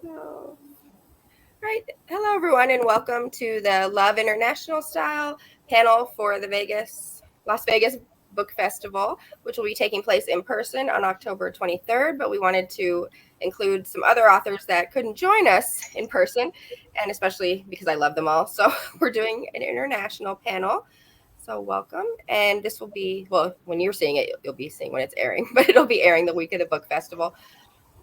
So, right. Hello, everyone, and welcome to the Love International Style panel for the Las Vegas Book Festival, which will be taking place in person on October 23rd. But we wanted to include some other authors that couldn't join us in person, and especially because I love them all. So we're doing an international panel. So welcome. And this will be, well, when you're seeing it, you'll be seeing when it's airing, but it'll be airing the week of the book festival.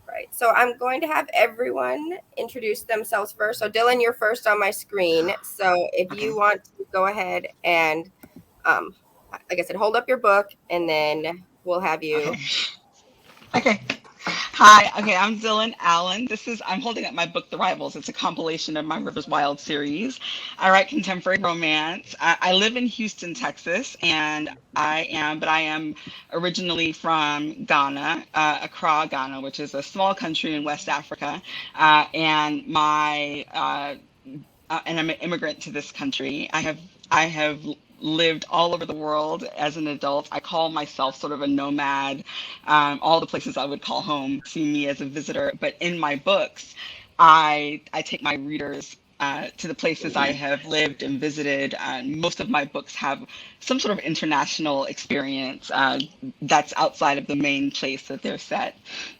Right. So I'm going to have everyone introduce themselves first. So Dylan, you're first on my screen. So if you want to go ahead and, like I said, hold up your book, and then we'll have you. Okay. Hi. Okay, I'm Dylan Allen. I'm holding up my book, The Rivals. It's a compilation of my Rivers Wild series. I write contemporary romance. I live in Houston, Texas, and I am originally from Ghana, Accra, Ghana, which is a small country in West Africa. And I'm an immigrant to this country. I have lived all over the world as an adult. I call myself sort of a nomad. All the places I would call home see me as a visitor. But in my books, I take my readers to the places I have lived and visited. Most of my books have some sort of international experience that's outside of the main place that they're set.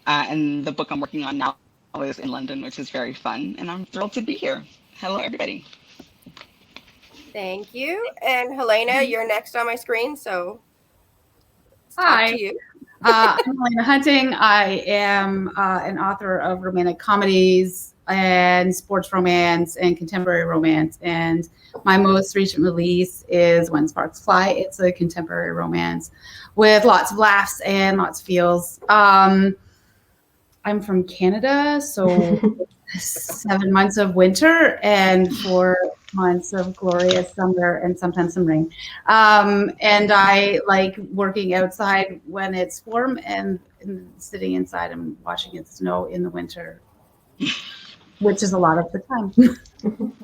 And the book I'm working on now is in London, which is very fun. And I'm thrilled to be here. Hello, everybody. Thank you. And Helena, you're next on my screen. So let's talk Hi, to you. I'm Helena Hunting. I am an author of romantic comedies and sports romance and contemporary romance. And my most recent release is When Sparks Fly. It's a contemporary romance with lots of laughs and lots of feels. I'm from Canada, so 7 months of winter and 4 months of glorious summer and sometimes some rain. And I like working outside when it's warm and sitting inside and watching it snow in the winter, which is a lot of the time.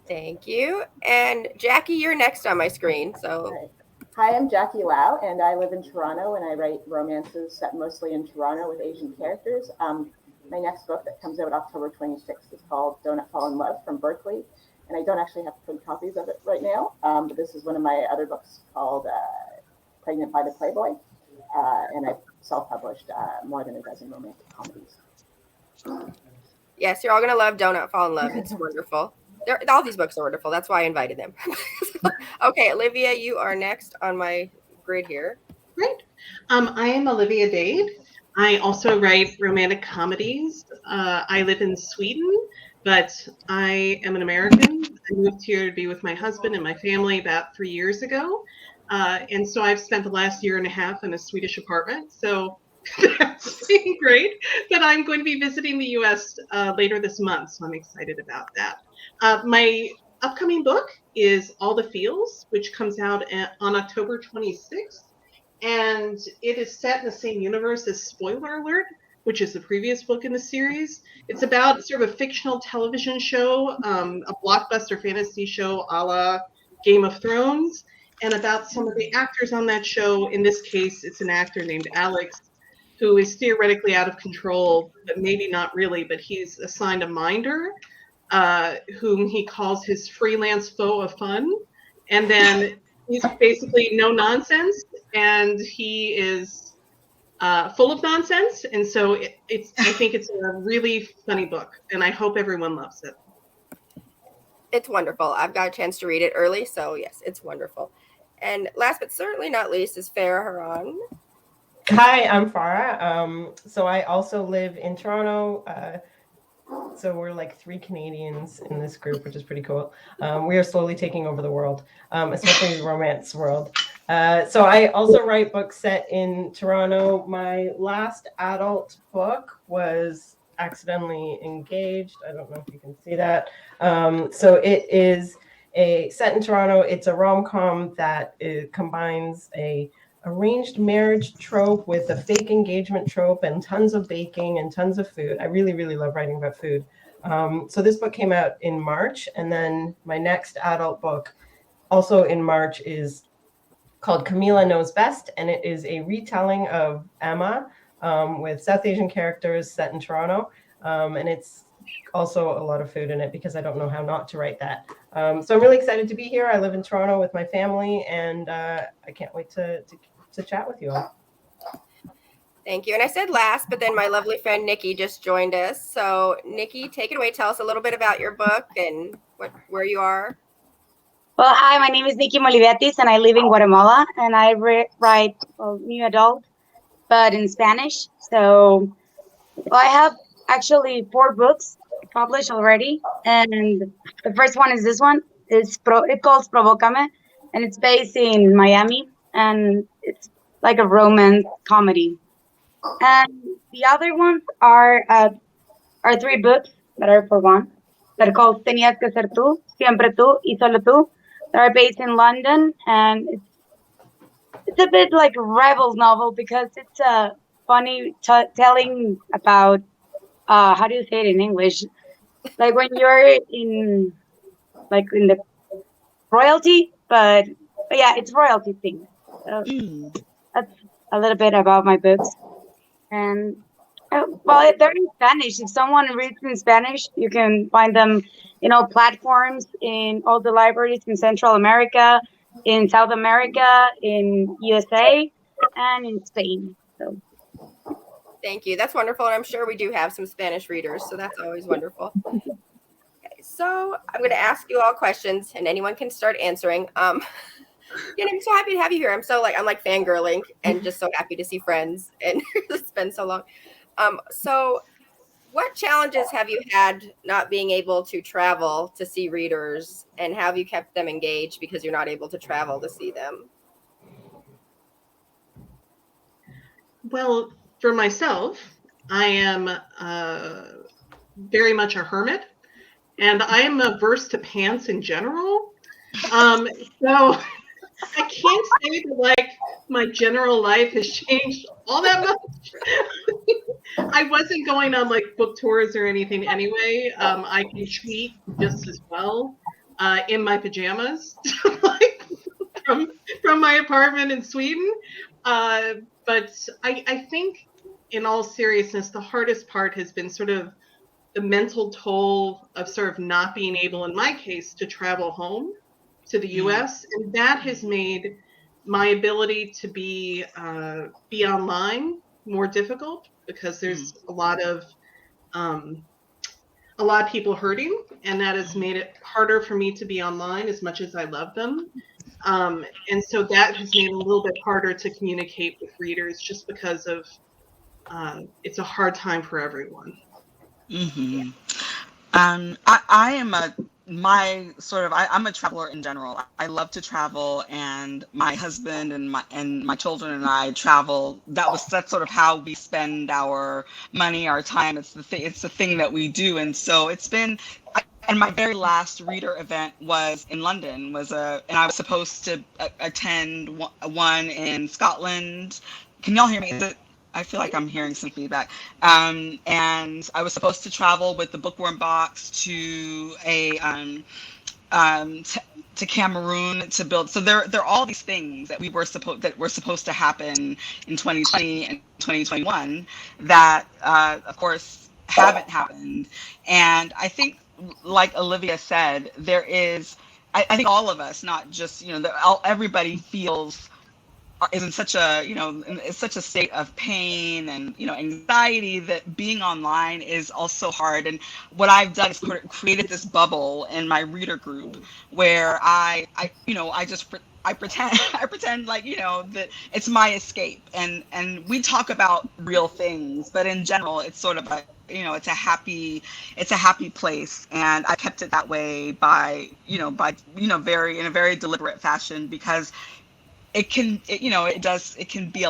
Thank you. And Jackie, you're next on my screen. So Hi, I'm Jackie Lau, and I live in Toronto, and I write romances set mostly in Toronto with Asian characters. My next book that comes out October 26th is called Don't Fall in Love from Berkeley, and I don't actually have print copies of it right now, but this is one of my other books called Pregnant by the Playboy, and I've self-published more than a dozen romantic comedies. yes, you're all going to love Don't Fall in Love. It's wonderful. All these books are wonderful. That's why I invited them. Okay, Olivia, you are next on my grid here. Great. I am Olivia Dade. I also write romantic comedies. I live in Sweden, but I am an American. I moved here to be with my husband and my family about 3 years ago. And so I've spent the last year and a half in a Swedish apartment. So that's been great. But I'm going to be visiting the US later this month. So I'm excited about that. My upcoming book is All the Feels, which comes out on October 26th. And it is set in the same universe as Spoiler Alert, which is the previous book in the series. It's about sort of a fictional television show, a blockbuster fantasy show a la Game of Thrones, and about some of the actors on that show. In this case, it's an actor named Alex, who is theoretically out of control, but maybe not really, but he's assigned a minder, whom he calls his freelance foe of fun. And then he's basically no nonsense, and he is full of nonsense. And so I think it's a really funny book, and I hope everyone loves it. It's wonderful. I've got a chance to read it early, so yes, it's wonderful. And last but certainly not least is Farah Heron. Hi, I'm Farah. So I also live in Toronto. So we're like 3 Canadians in this group, which is pretty cool. We are slowly taking over the world, especially the romance world. So I also write books set in Toronto. My last adult book was Accidentally Engaged. I don't know if you can see that. So it is set in Toronto. It's a rom-com that combines a arranged marriage trope with a fake engagement trope and tons of baking and tons of food. I really, really love writing about food. So this book came out in March, and then my next adult book, also in March, is called Camila Knows Best, and it is a retelling of Emma with South Asian characters set in Toronto. And it's also a lot of food in it because I don't know how not to write that. So I'm really excited to be here. I live in Toronto with my family, and I can't wait to chat with you all. Thank you. And I said last, but then my lovely friend Niky just joined us. So Niky, take it away. Tell us a little bit about your book and where you are. Well, hi, my name is Niky Moliviatis, and I live in Guatemala, and I write new adult, but in Spanish. So I have actually 4 books published already, and the first one is this one. It calls Provócame, and it's based in Miami, and it's like a romance comedy. And the other ones are 3 books that are for one. They're called Tenías que ser tú, Siempre tú y Solo tú. They're based in London, and it's a bit like a rebel novel because it's a funny telling about how do you say it in English? Like when you're in the royalty, but yeah, it's royalty thing. So that's a little bit about my books. And well, they're in Spanish. If someone reads in Spanish, you can find them, platforms in all the libraries in Central America, in South America, in USA, and in Spain. So. Thank you. That's wonderful. And I'm sure we do have some Spanish readers, so that's always wonderful. Okay, so I'm going to ask you all questions, and anyone can start answering. I'm so happy to have you here. I'm like fangirling and just so happy to see friends, and it's been so long. So what challenges have you had not being able to travel to see readers, and how have you kept them engaged because you're not able to travel to see them? Well, for myself, I am very much a hermit, and I am averse to pants in general. So I can't say that my general life has changed all that much. I wasn't going on book tours or anything anyway. I can tweet just as well in my pajamas, from my apartment in Sweden. But I think, in all seriousness, the hardest part has been sort of the mental toll of sort of not being able, in my case, to travel home to the U.S. And that has made my ability to be online more difficult because there's a lot of people hurting, and that has made it harder for me to be online as much as I love them. And so that has made it a little bit harder to communicate with readers just because of it's a hard time for everyone. Mm-hmm. I am I'm a traveler in general. I love to travel, and my husband and my children and I travel. That's sort of how we spend our money, our time. It's the thing that we do, and so it's been. And my very last reader event was in London. And I was supposed to attend one in Scotland. Can y'all hear me? I feel like I'm hearing some feedback. And I was supposed to travel with the Bookworm Box to to Cameroon to build. So there are all these things that were supposed to happen in 2020 and 2021 that of course haven't happened. And I think, like Olivia said, there is. I think all of us, not just everybody is in such a state of pain and anxiety that being online is also hard. And what I've done is created this bubble in my reader group where I pretend that it's my escape, and we talk about real things, but in general it's sort of it's a happy place, and I kept it that way by in a very deliberate fashion, because it can be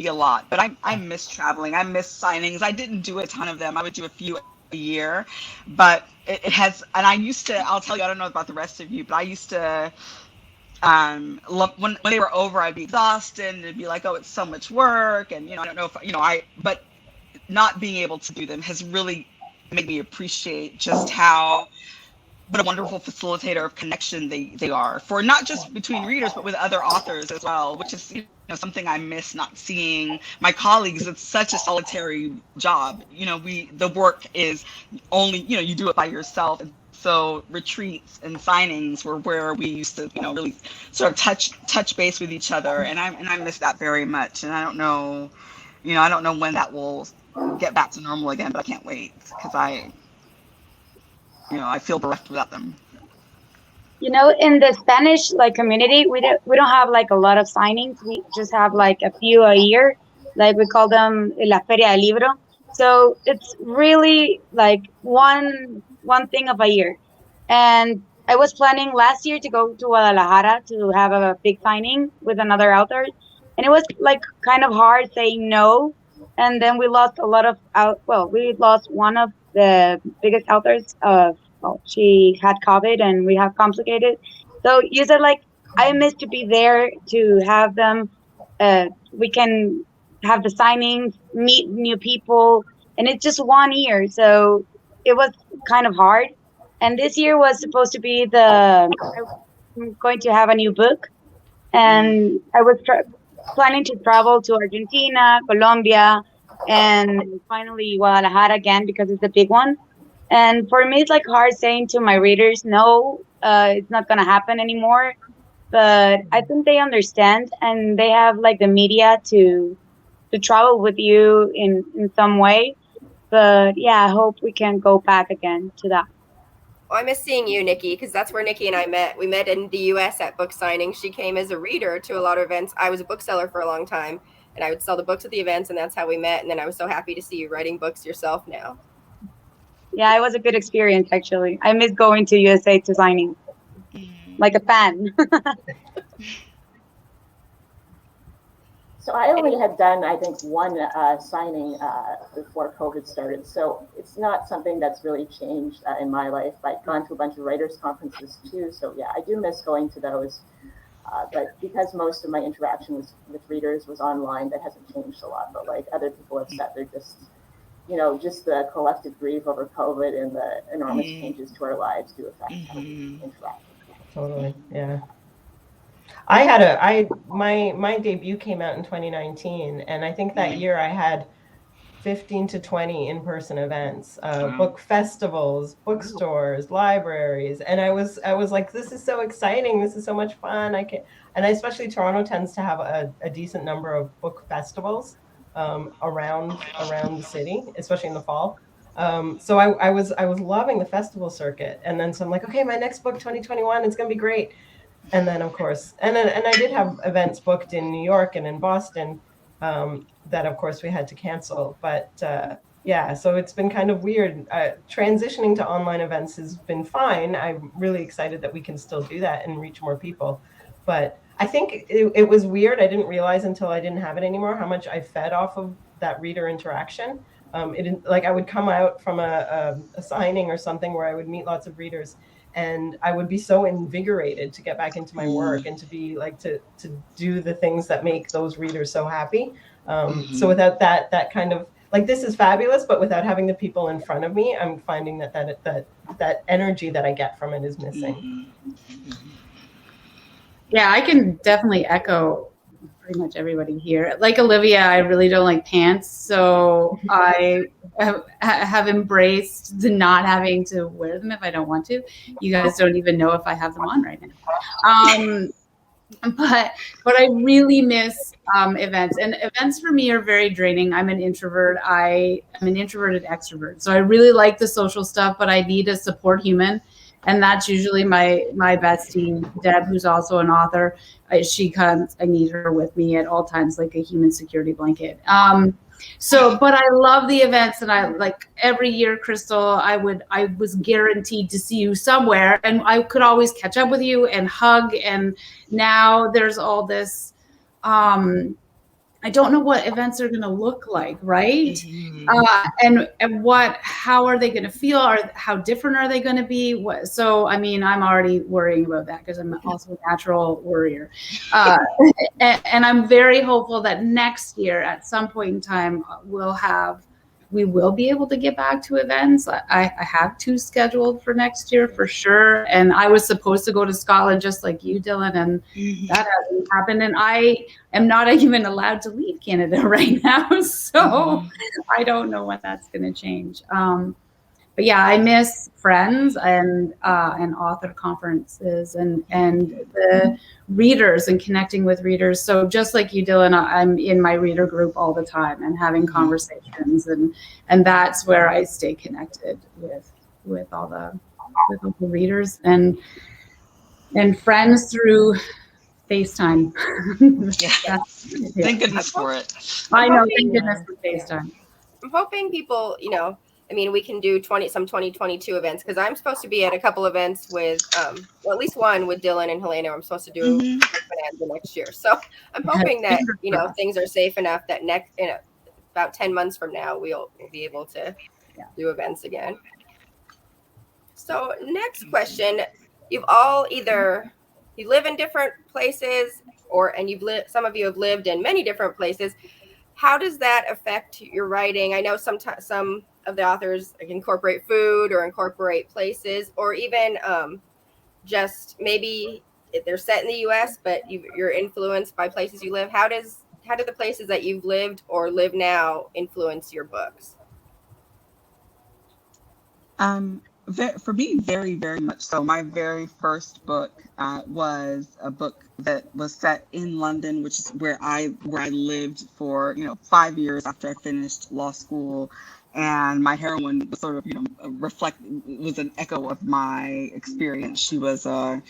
a lot. But I miss traveling. I miss signings. I didn't do a ton of them. I would do a few a year, but it has. And I used to. I'll tell you. I don't know about the rest of you, but I used to. Love when they were over, I'd be exhausted, and it'd be like, oh, it's so much work, and I don't know if But not being able to do them has really made me appreciate just how what a wonderful facilitator of connection they are, for not just between readers, but with other authors as well, which is, you know, something I miss not seeing my colleagues. It's such a solitary job. You know, the work is only, you know, you do it by yourself. And so retreats and signings were where we used to, you know, really sort of touch base with each other. And I miss that very much. And I don't know, you know, I don't know when that will get back to normal again, but I can't wait, because I feel bereft without them. You know, in the Spanish like community, we don't have like a lot of signings. We just have like a few a year. Like we call them La Feria del Libro. So it's really like one thing of a year. And I was planning last year to go to Guadalajara to have a big signing with another author, and it was like kind of hard saying no. And then we lost a lot of we lost one of the biggest authors of, well, she had COVID and we have complicated. So you said like I miss to be there to have them. We can have the signings, meet new people, and it's just 1 year, so it was kind of hard. And this year was supposed to be I'm going to have a new book, and I was planning to travel to Argentina, Colombia, and finally Guadalajara again because it's a big one. And for me, it's like hard saying to my readers, no, it's not going to happen anymore. But I think they understand, and they have like the media to travel with you in some way. But yeah, I hope we can go back again to that. Well, I miss seeing you, Niky, because that's where Niky and I met. We met in the U.S. at book signings. She came as a reader to a lot of events. I was a bookseller for a long time, and I would sell the books at the events, and that's how we met. And then I was so happy to see you writing books yourself now. Yeah, it was a good experience, actually. I miss going to USA to signing, like a fan. So I only had done, I think, one signing before COVID started. So it's not something that's really changed in my life. I've gone to a bunch of writers' conferences too. So yeah, I do miss going to those. But because most of my interaction with readers was online, that hasn't changed a lot. But like other people have said, they're just, you know, just the collective grief over COVID and the enormous changes to our lives do affect interaction. Totally, yeah. My debut came out in 2019, and I think that year I had 15 to 20 in-person events, book festivals, bookstores, libraries, and I was like, this is so exciting, this is so much fun. And especially Toronto tends to have a decent number of book festivals around the city, especially in the fall. So I was loving the festival circuit, and then so I'm like, okay, my next book 2021, it's gonna be great. And then of course, and I did have events booked in New York and in Boston that of course we had to cancel. But yeah, so it's been kind of weird. Transitioning to online events has been fine. I'm really excited that we can still do that and reach more people. But I think it was weird. I didn't realize until I didn't have it anymore how much I fed off of that reader interaction. Like I would come out from a signing or something where I would meet lots of readers, and I would be so invigorated to get back into my work and to be like to do the things that make those readers so happy. So without that kind of like, this is fabulous, but without having the people in front of me, I'm finding that energy that I get from it is missing. Yeah, I can definitely echo pretty much everybody here. Like Olivia, I really don't like pants, so I have embraced the not having to wear them if I don't want to. You guys don't even know if I have them on right now. But I really miss events, and events for me are very draining. I'm an introvert. I'm an introverted extrovert, so I really like the social stuff, but I need a support human. And that's usually my bestie, Deb, who's also an author. She comes, I need her with me at all times, like a human security blanket. But I love the events, and I like every year, Crystal, I was guaranteed to see you somewhere, and I could always catch up with you and hug. And now there's all this, I don't know what events are going to look like, right? And how are they going to feel? How different are they going to be? So, I mean, I'm already worrying about that because I'm also a natural worrier. And I'm very hopeful that next year, at some point in time, we'll have we will be able to get back to events. I have 2 scheduled for next year for sure. And I was supposed to go to Scotland just like you, Dylan, and that hasn't happened. And I am not even allowed to leave Canada right now. So I don't know when that's going to change. But yeah, I miss friends and author conferences and the readers and connecting with readers. So just like you, Dylan, I'm in my reader group all the time and having conversations, and that's where I stay connected with all the readers and friends through FaceTime. Thank goodness for it. I know, thank goodness for FaceTime. I'm hoping people, I mean, we can do some 2022 events, because I'm supposed to be at a couple events with, well, at least one with Dylan and Helena. I'm supposed to do Bonanza next year. So I'm hoping that, things are safe enough that about 10 months from now, we'll be able to do events again. So next question, you've all you live in different places, and some of you have lived in many different places. How does that affect your writing? I know some of the authors incorporate food or incorporate places, or even just maybe they're set in the U.S., but you're influenced by places you live. How do the places that you've lived or live now influence your books? For me, very, very much so. My very first book was a book that was set in London, which is where I lived for 5 years after I finished law school. And my heroine was sort of was an echo of my experience. She was a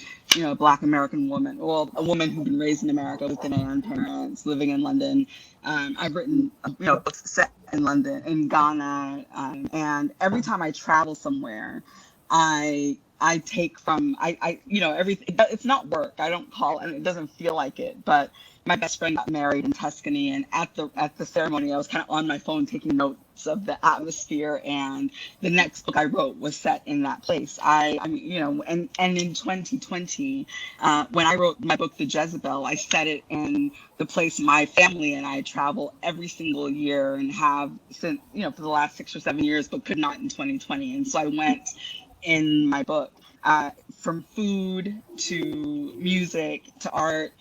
Black American woman, well, a woman who'd been raised in America with Ghanaian parents, living in London. I've written books set in London, in Ghana, and every time I travel somewhere, I take from everything. It's not work. I don't call it, and it doesn't feel like it. But my best friend got married in Tuscany, and at the ceremony, I was kind of on my phone taking notes of the atmosphere. And the next book I wrote was set in that place. And in 2020, when I wrote my book, The Jezebel, I set it in the place my family and I travel every single year and have since for the last 6 or 7 years, but could not in 2020. And so I went in my book from food to music to art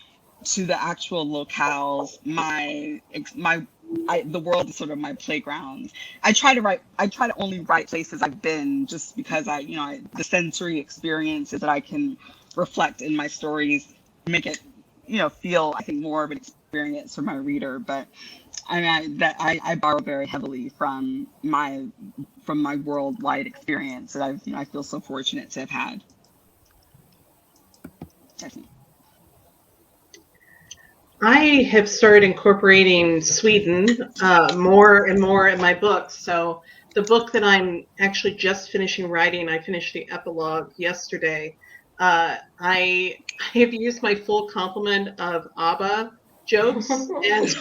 to the actual locales. The world is sort of my playground. I try to only write places I've been, just because the sensory experiences that I can reflect in my stories make it feel, I think, more of an experience for my reader. But I borrow very heavily from my worldwide experience that I feel so fortunate to have had. Definitely. I have started incorporating Sweden more and more in my books. So the book that I'm actually just finishing writing, I finished the epilogue yesterday. I have used my full complement of ABBA jokes, and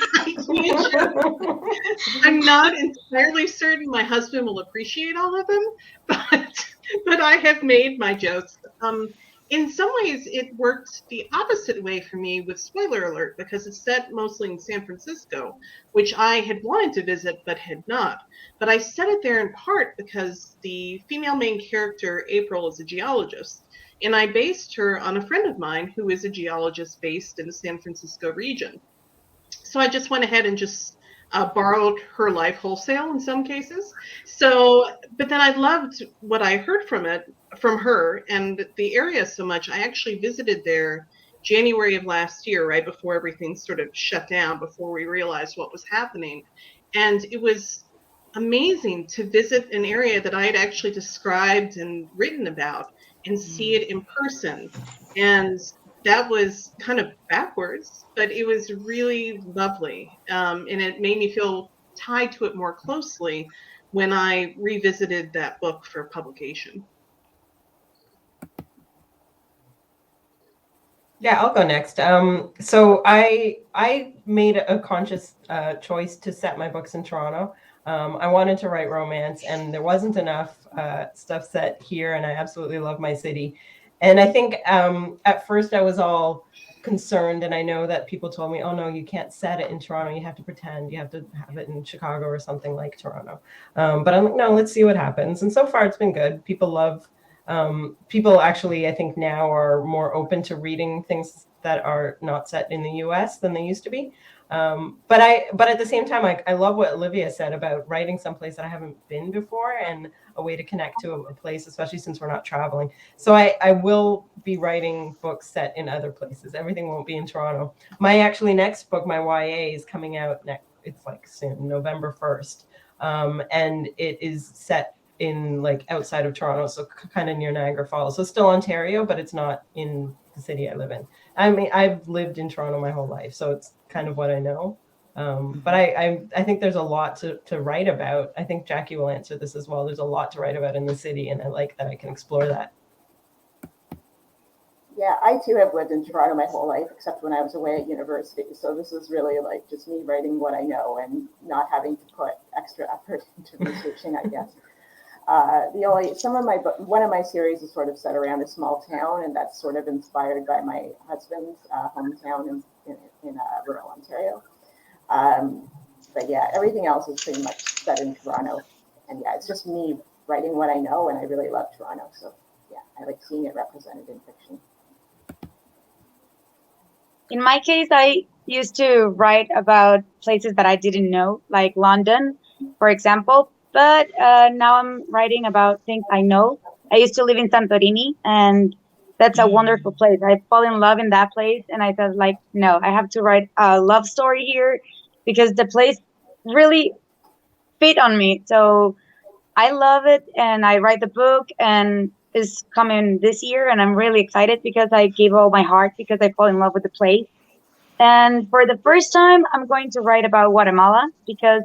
I'm not entirely certain my husband will appreciate all of them, but I have made my jokes. In some ways, it worked the opposite way for me with Spoiler Alert, because it's set mostly in San Francisco, which I had wanted to visit but had not. But I set it there in part because the female main character, April, is a geologist. And I based her on a friend of mine who is a geologist based in the San Francisco region. So I just went ahead and just borrowed her life wholesale in some cases. But then I loved what I heard from her and the area so much. I actually visited there January of last year, right before everything sort of shut down, before we realized what was happening. And it was amazing to visit an area that I had actually described and written about and see it in person. And that was kind of backwards, but it was really lovely. And it made me feel tied to it more closely when I revisited that book for publication. Yeah, I'll go next. So I made a conscious choice to set my books in Toronto. I wanted to write romance, and there wasn't enough stuff set here, and I absolutely love my city. And I think at first I was all concerned, and I know that people told me, oh no, you can't set it in Toronto, you have to pretend, you have to have it in Chicago or something like Toronto. But I'm like, no, let's see what happens. And so far it's been good. People actually, I think now are more open to reading things that are not set in the US than they used to be. But at the same time, I love what Olivia said about writing someplace that I haven't been before, and a way to connect to a place, especially since we're not traveling. So I will be writing books set in other places. Everything won't be in Toronto. My actually next book, my YA, is coming out it's like soon, November 1st. And it is set in like outside of Toronto, so kind of near Niagara Falls. So still Ontario, but it's not in the city I live in. I mean, I've lived in Toronto my whole life, so it's kind of what I know. But I think there's a lot to write about. I think Jackie will answer this as well. There's a lot to write about in the city, and I like that I can explore that. Yeah, I too have lived in Toronto my whole life, except when I was away at university. So this is really like just me writing what I know and not having to put extra effort into researching, I guess. One of my series is sort of set around a small town, and that's sort of inspired by my husband's hometown in rural Ontario. But yeah, everything else is pretty much set in Toronto. And yeah, it's just me writing what I know, and I really love Toronto. So yeah, I like seeing it represented in fiction. In my case, I used to write about places that I didn't know, like London, for example. But now I'm writing about things I know. I used to live in Santorini, and that's a wonderful place. I fall in love in that place, and I thought, like, no, I have to write a love story here because the place really fit on me. So I love it, and I write the book, and it's coming this year, and I'm really excited because I gave all my heart because I fall in love with the place. And for the first time, I'm going to write about Guatemala because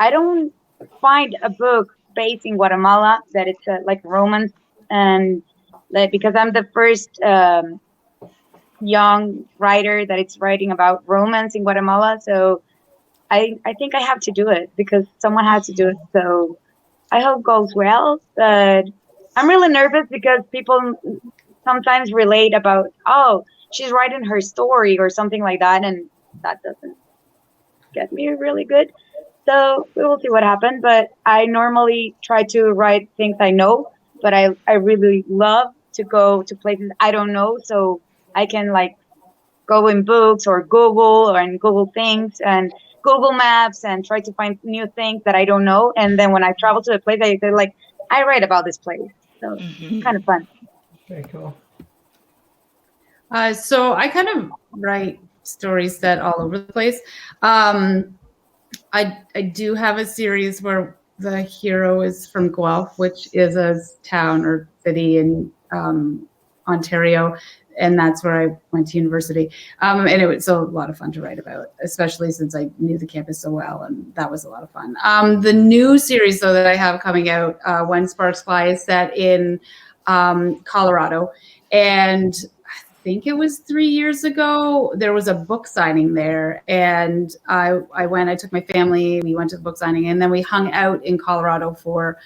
I don't find a book based in Guatemala that it's like romance, and like, because I'm the first young writer that it's writing about romance in Guatemala. So I think I have to do it because someone had to do it. So I hope it goes well, but I'm really nervous because people sometimes relate about, oh, she's writing her story or something like that, and that doesn't get me really good. So we will see what happens, but I normally try to write things I know, but I really love to go to places I don't know, so I can like go in books or Google things and Google Maps and try to find new things that I don't know. And then when I travel to a place, I say like, I write about this place. So it's kind of fun. Very cool. So I kind of write stories set all over the place. I do have a series where the hero is from Guelph, which is a town or city in Ontario, and that's where I went to university. And it was a lot of fun to write about, especially since I knew the campus so well, and that was a lot of fun. The new series, though, that I have coming out, When Sparks Fly, is set in Colorado, and I think it was 3 years ago, there was a book signing there, and I took my family, we went to the book signing, and then we hung out in Colorado for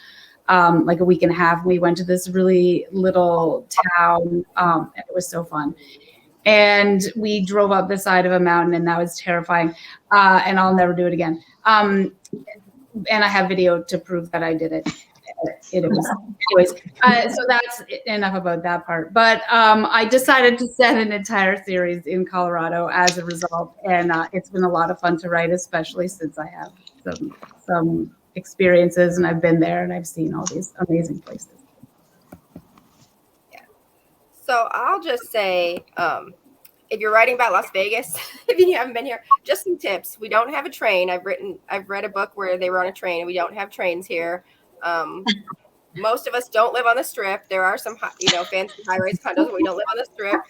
like a week and a half. We went to this really little town, and it was so fun. And we drove up the side of a mountain, and that was terrifying, and I'll never do it again. And I have video to prove that I did it. Anyways, so that's enough about that part. But I decided to set an entire series in Colorado as a result, and it's been a lot of fun to write, especially since I have some experiences, and I've been there and I've seen all these amazing places. Yeah. So I'll just say, if you're writing about Las Vegas, if you haven't been here, just some tips. We don't have a train. I've read a book where they were on a train, and we don't have trains here. Most of us don't live on the Strip. There are some, fancy high-rise condos, but we don't live on the Strip.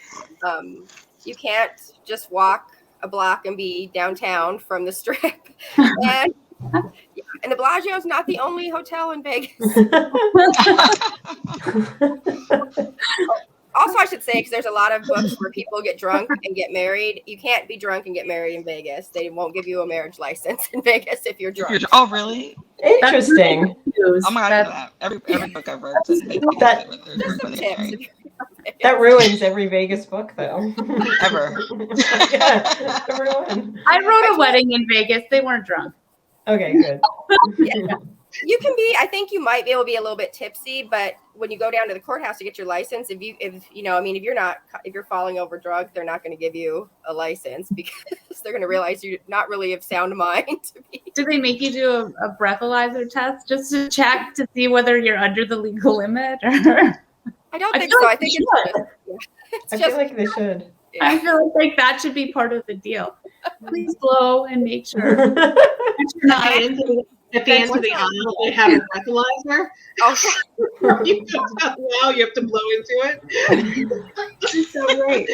You can't just walk a block and be downtown from the Strip. And the Bellagio is not the only hotel in Vegas. Also, I should say, because there's a lot of books where people get drunk and get married. You can't be drunk and get married in Vegas. They won't give you a marriage license in Vegas if you're drunk. Oh, really? Interesting. Oh my God, every book I've read. Just some tips. That ruins every Vegas book, though. Ever. Yeah, everyone. I wrote a wedding in Vegas. They weren't drunk. Okay, good. Yeah. You can be, I think you might be able to be a little bit tipsy, but when you go down to the courthouse to get your license, if you're falling over drugs, they're not going to give you a license because they're going to realize you're not really of sound mind. Do they make you do a breathalyzer test just to check to see whether you're under the legal limit? Or? I don't think so. I think I feel like they should. Yeah. I feel like that should be part of the deal. Please blow and make sure. At the end of the aisle, they have a breathalyzer. Oh, you have to blow into it. So great.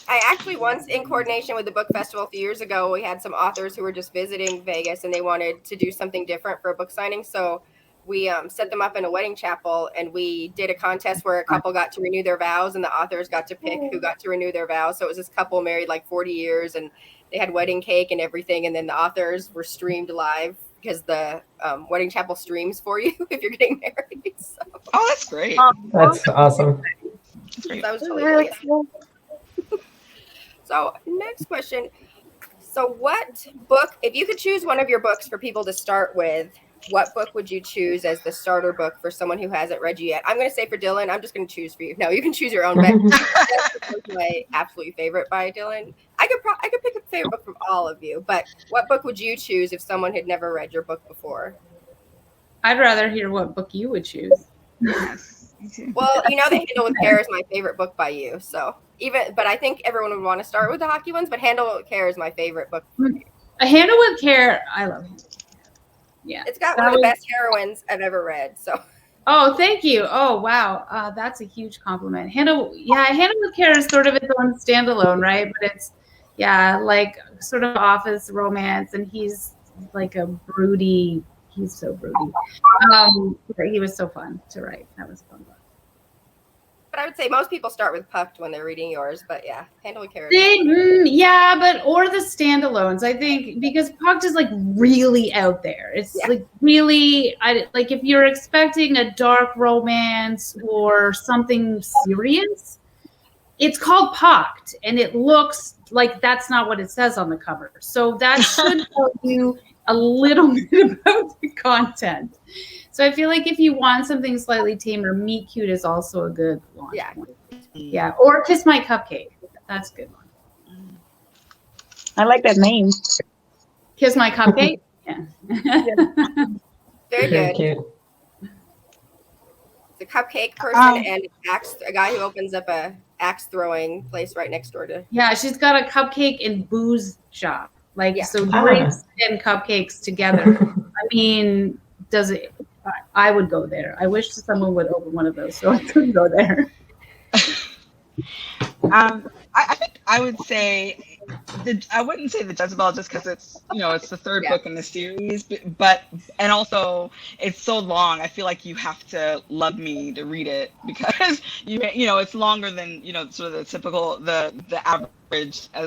I actually once, in coordination with the book festival a few years ago, we had some authors who were just visiting Vegas and they wanted to do something different for a book signing. So we set them up in a wedding chapel and we did a contest where a couple got to renew their vows and the authors got to pick who got to renew their vows. So it was this couple married like 40 years and they had wedding cake and everything. And then the authors were streamed live because the wedding chapel streams for you if you're getting married. So. Oh, that's great. That's awesome. That was totally cool. So next question. So what book, if you could choose one of your books for people to start with, what book would you choose as the starter book for someone who hasn't read you yet? I'm going to say for Dylan, I'm just going to choose for you. No, you can choose your own, but that's my absolute favorite by Dylan. I could pick a favorite book from all of you, but what book would you choose if someone had never read your book before? I'd rather hear what book you would choose. Yes. Well, you know, The Handle with Care is my favorite book by you. So but I think everyone would want to start with the hockey ones, but Handle with Care is my favorite book. A Handle with Care, I love it. Yeah. It's got one of the best heroines I've ever read. So. Oh, thank you. Oh, wow. That's a huge compliment. Handle with Care is sort of its own standalone, right? But it's, like sort of office romance, and he's like he's so broody. He was so fun to write. That was fun. But I would say most people start with Pucked when they're reading yours. But yeah, Handle with Care. Or the standalones. I think because Pucked is like really out there. It's like really, like if you're expecting a dark romance or something serious, it's called Pucked, and it looks like that's not what it says on the cover. So that should tell you a little bit about the content. So I feel like if you want something slightly tamer, Meet Cute is also a good launch point. Yeah, or Kiss My Cupcake. That's a good one. I like that name. Kiss My Cupcake? Yeah. Very good. Cute. It's a cupcake person and a guy who opens up a axe throwing place right next door to. Yeah, she's got a cupcake and booze shop. So drinks and cupcakes together. I mean, I would go there. I wish someone would open one of those so I could go there. I think I would say I wouldn't say the Jezebel just because it's it's the third book in the series, but and also it's so long. I feel like you have to love me to read it because it's longer than sort of the typical the average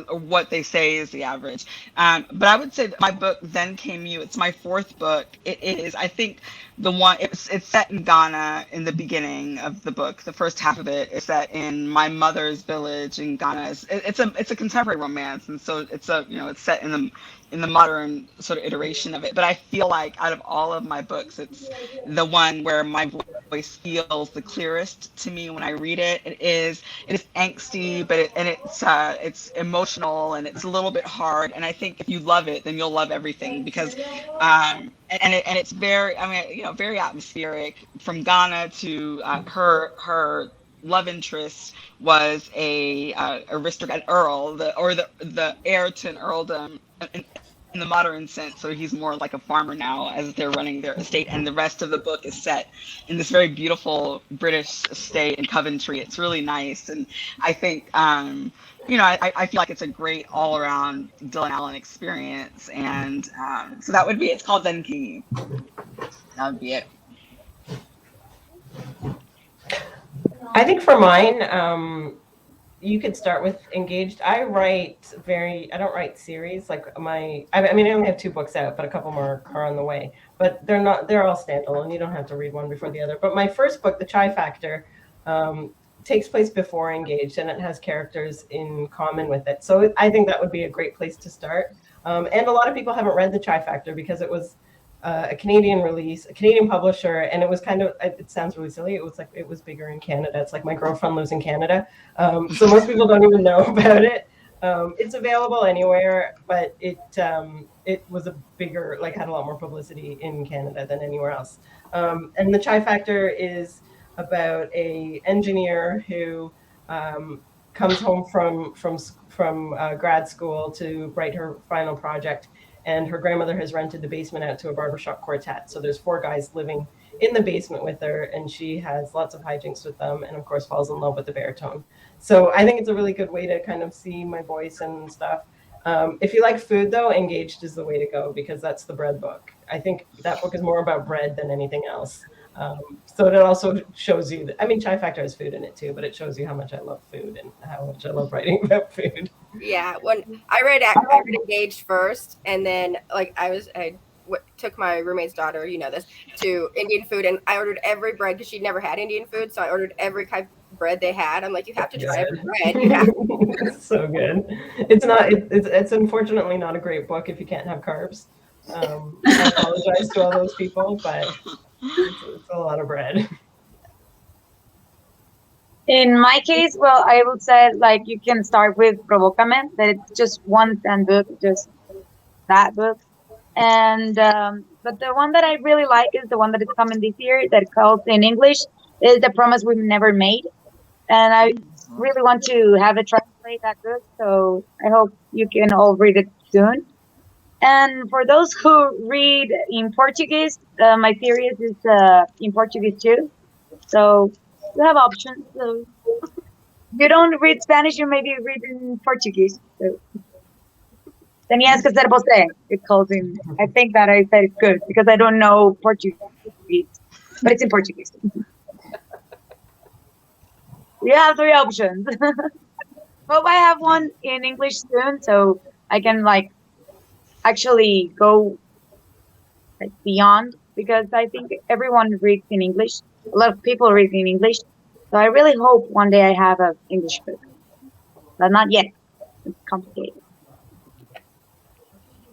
or what they say is the average. But I would say that my book Then Came You. It's my fourth book. It is, I think, the one. It's set in Ghana in the beginning of the book. The first half of it is set in my mother's village in Ghana. It's a contemporary romance, and so it's set in the modern sort of iteration of it. But I feel like out of all of my books, it's the one where my voice feels the clearest to me when I read it. It is angsty, but it's emotional and it's a little bit hard. And I think if you love it, then you'll love everything because it's very very atmospheric. From Ghana to her love interest was a aristocrat earl, the heir to an earldom in the modern sense. So he's more like a farmer now as they're running their estate, and the rest of the book is set in this very beautiful British estate in Coventry. It's really nice, and I think I feel like it's a great all-around Dylan Allen experience, and so that would be. It's called Then Came You. That would be it. I think for mine, you could start with Engaged. I don't write series like I only have 2 books out, but a couple more are on the way. But they're all standalone. You don't have to read one before the other. But my first book, The Chai Factor, takes place before Engaged, and it has characters in common with it. So I think that would be a great place to start. And a lot of people haven't read The Trifactor because it was a Canadian release, a Canadian publisher, and it was kind of, it sounds really silly, it was bigger in Canada. It's like My Girlfriend Lives in Canada. So most people don't even know about it. It's available anywhere, but it was a bigger, like, had a lot more publicity in Canada than anywhere else. And The Trifactor is about a engineer who comes home from grad school to write her final project, and her grandmother has rented the basement out to a barbershop quartet. So there's 4 guys living in the basement with her, and she has lots of hijinks with them, and of course falls in love with the baritone. So I think it's a really good way to kind of see my voice and stuff. If you like food, though, Engaged is the way to go, because that's the bread book. I think that book is more about bread than anything else. So it also shows you that, I mean, Trifactor has food in it too, but it shows you how much I love food and how much I love writing about food. Yeah, when I read Engaged first, and then like took my roommate's daughter, you know this, to Indian food, and I ordered every bread because she'd never had Indian food, so I ordered every type of bread they had. I'm like, you have to try every bread. You have It's so good. It's unfortunately not a great book if you can't have carbs. I apologize to all those people, but it's a lot of bread. In my case, well, I would say like you can start with Provócame, that it's just one book, just that book. And but the one that I really like is the one that is coming this year, that called in English is The Promise We've Never Made. And I really want to have it translate that book, so I hope you can all read it soon. And for those who read in Portuguese, my series is in Portuguese too. So you have options. So you don't read Spanish, you maybe read in Portuguese. So tenías que ser você. It calls in. I think that I said it good because I don't know Portuguese, but it's in Portuguese. You have 3 options. Hope I have one in English soon, so I can like actually go like beyond, because I think everyone reads in English. A lot of people read in English, so I really hope one day I have an English book, but not yet. It's complicated.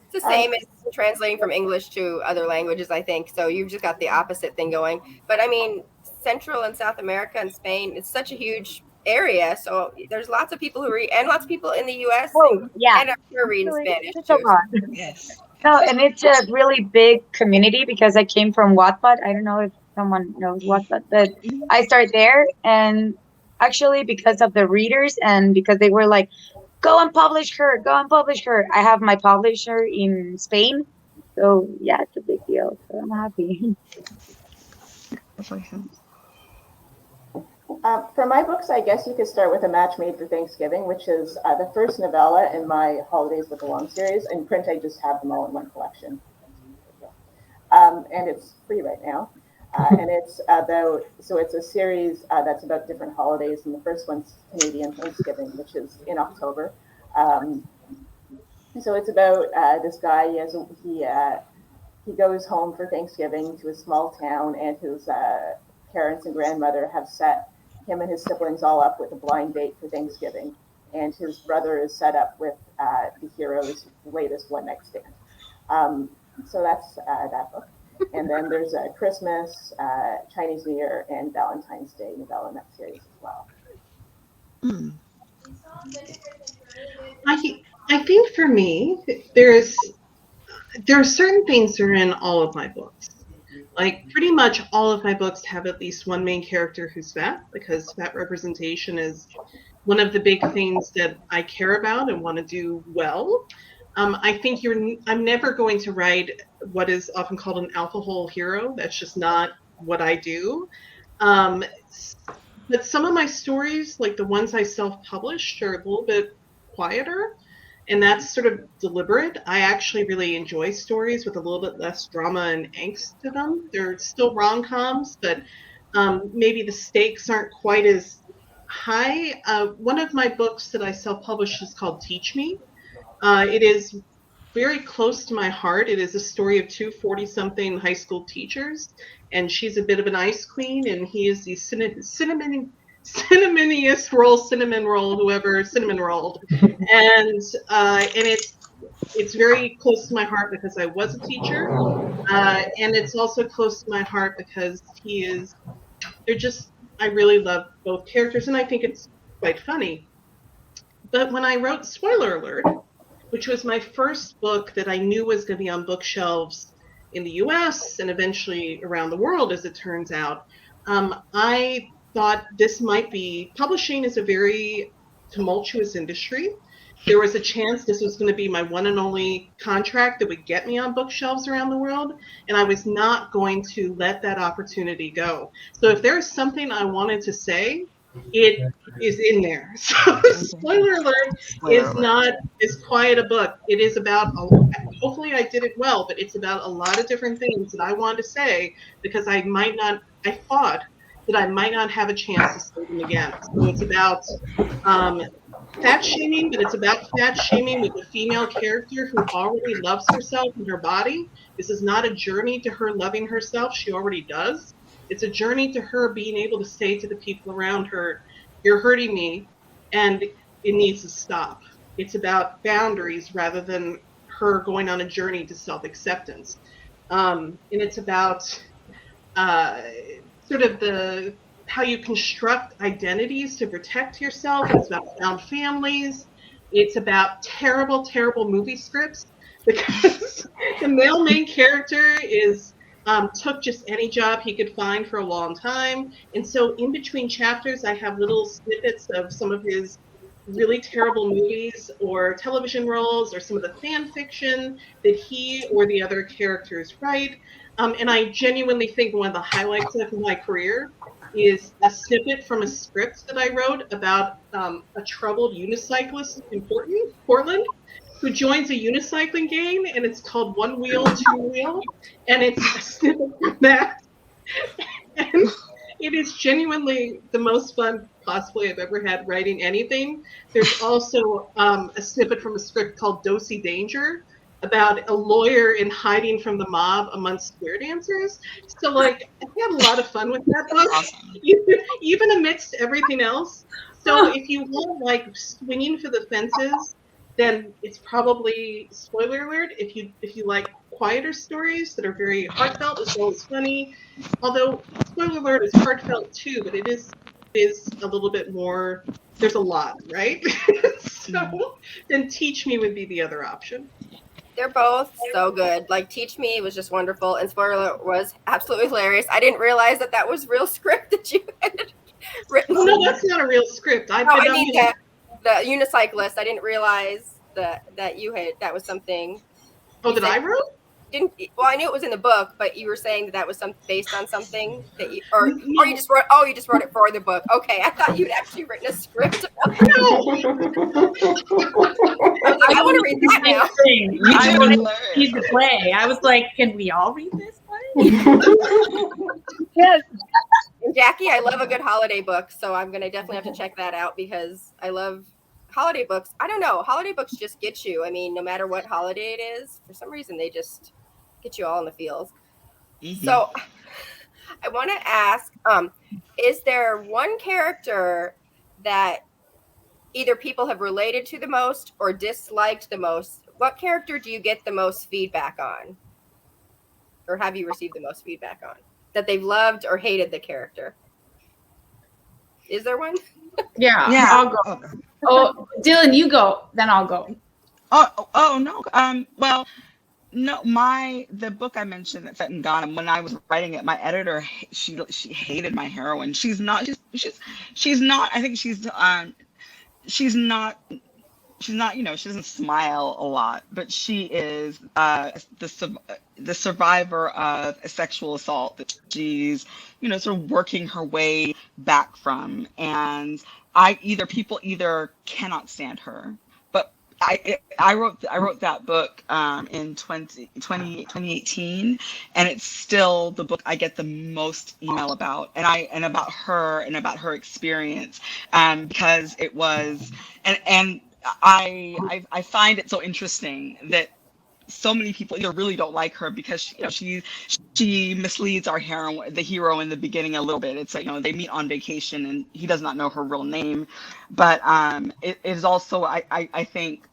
It's the same as translating from English to other languages, I think. So you've just got the opposite thing going. But I mean, Central and South America and Spain, it's such a huge area. So there's lots of people who read, and lots of people in the U.S. Yeah, and are reading Spanish it's too. a lot. Yes. No, and it's a really big community because I came from Wattpad. I don't know if someone knows Wattpad, but I started there, and actually because of the readers and because they were like, go and publish her, go and publish her. I have my publisher in Spain, so yeah, it's a big deal. So I'm happy. For my books, I guess you could start with A Match Made for Thanksgiving, which is the first novella in my Holidays with the Long series. In print, I just have them all in one collection. And it's free right now. And it's about, so it's a series that's about different holidays. And the first one's Canadian Thanksgiving, which is in October. So it's about this guy, he goes home for Thanksgiving to a small town, and his parents and grandmother have set him and his siblings all up with a blind date for Thanksgiving. And his brother is set up with the hero's latest one-night stand. So that's that book. And then there's Christmas, Chinese New Year, and Valentine's Day novella in that series as well. I think for me, there are certain things that are in all of my books. Like pretty much all of my books have at least one main character who's fat, because fat representation is one of the big things that I care about and want to do well. I think I'm never going to write what is often called an alcohol hero. That's just not what I do. But some of my stories, like the ones I self-published, are a little bit quieter, and that's sort of deliberate. I actually really enjoy stories with a little bit less drama and angst to them. They're still rom-coms, but maybe the stakes aren't quite as high. One of my books that I self-published is called Teach Me. It is very close to my heart. It is a story of 2 40-something high school teachers, and she's a bit of an ice queen, and he is the cinnamonious roll, cinnamon roll, whoever cinnamon rolled, and it's very close to my heart because I was a teacher, and it's also close to my heart because I really love both characters, and I think it's quite funny. But when I wrote Spoiler Alert, which was my first book that I knew was going to be on bookshelves in the US and eventually around the world, as it turns out, I thought publishing is a very tumultuous industry. There was a chance this was going to be my one and only contract that would get me on bookshelves around the world, and I was not going to let that opportunity go. So if there's something I wanted to say, it is in there. So spoiler alert is not as quiet a book. It is about, hopefully I did it well, but it's about a lot of different things that I wanted to say because I thought that I might not have a chance to say them again. So it's about fat shaming, but it's about fat shaming with a female character who already loves herself and her body. This is not a journey to her loving herself. She already does. It's a journey to her being able to say to the people around her, "You're hurting me, and it needs to stop." It's about boundaries rather than her going on a journey to self-acceptance. And it's about sort of how you construct identities to protect yourself. It's about found families. It's about terrible, terrible movie scripts because the male main character took just any job he could find for a long time. And so in between chapters, I have little snippets of some of his really terrible movies or television roles or some of the fan fiction that he or the other characters write. And I genuinely think one of the highlights of my career is a snippet from a script that I wrote about a troubled unicyclist in Portland who joins a unicycling gang, and it's called One Wheel, Two Wheel, and it's a snippet from that. And it is genuinely the most fun possibly I've ever had writing anything. There's also a snippet from a script called Dosey Danger about a lawyer in hiding from the mob amongst square dancers. So like I had a lot of fun with that book, awesome. Even amidst everything else. So if you want like swinging for the fences, then it's probably Spoiler Alert. If you like quieter stories that are very heartfelt as well as funny, although Spoiler Alert is heartfelt too, but it is a little bit more. There's a lot, right? So then Teach Me would be the other option. They're both so good. Like Teach Me was just wonderful, and Spoiler Alert was absolutely hilarious. I didn't realize that was real script that you had written. Oh, no, that's not a real script. I mean the unicyclist. I didn't realize that that was something. Oh, that I wrote? Well, I knew it was in the book, but you were saying that was based on something that you you just wrote. Oh, you just wrote it for the book. Okay, I thought you'd actually written a script. No. I want to read that now. I want to read the play. I was like, can we all read this play? Yes. And Jackie, I love a good holiday book, so I'm gonna definitely have to check that out because I love holiday books. I don't know, holiday books just get you. I mean, no matter what holiday it is, for some reason they just get you all in the feels. Mm-hmm. So I want to ask, is there one character that either people have related to the most or disliked the most? What character do you get the most feedback on? Or have you received the most feedback on? That they've loved or hated the character? Is there one? Yeah. I'll go. Oh, Dylan, you go, then I'll go. Oh no. Well, no, the book I mentioned that's set in Ghana, when I was writing it, my editor, she hated my heroine. She's not, I think she's not, you know, she doesn't smile a lot, but she is the survivor of a sexual assault that she's, you know, sort of working her way back from. And people either cannot stand her, but I wrote that book in 2018, and it's still the book I get the most email about, and about her experience, because it was, and I find it so interesting that so many people either really don't like her because she misleads our the hero in the beginning a little bit. It's like, they meet on vacation and he does not know her real name, but it is also I think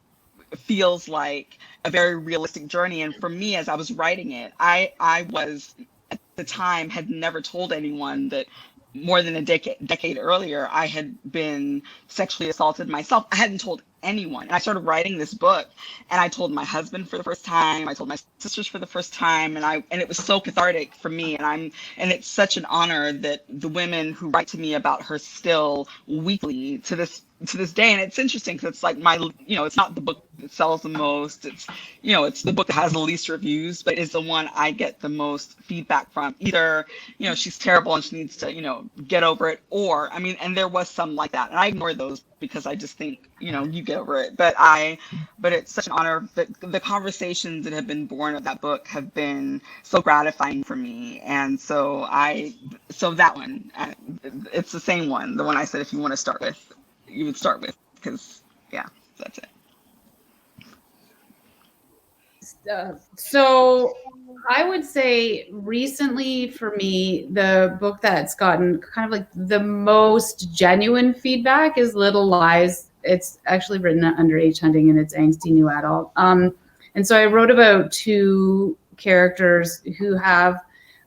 feels like a very realistic journey. And for me, as I was writing it, I was at the time had never told anyone that more than a decade earlier I had been sexually assaulted myself. I hadn't told anyone. And I started writing this book and I told my husband for the first time, I told my sisters for the first time, and it was so cathartic for me. And it's such an honor that the women who write to me about her still weekly to this day. And it's interesting because it's like it's not the book that sells the most, it's the book that has the least reviews, but it's the one I get the most feedback from. Either she's terrible and she needs to get over it, or and there was some like that, and I ignore those because I just think you get over it. But it's such an honor that the conversations that have been born of that book have been so gratifying for me. And so that one, it's the same one, the one I said if you want to start with, you would start with, because that's it. So I would say recently for me, the book that's gotten kind of like the most genuine feedback is Little Lies. It's actually written underage hunting and it's angsty new adult. And so I wrote about two characters who have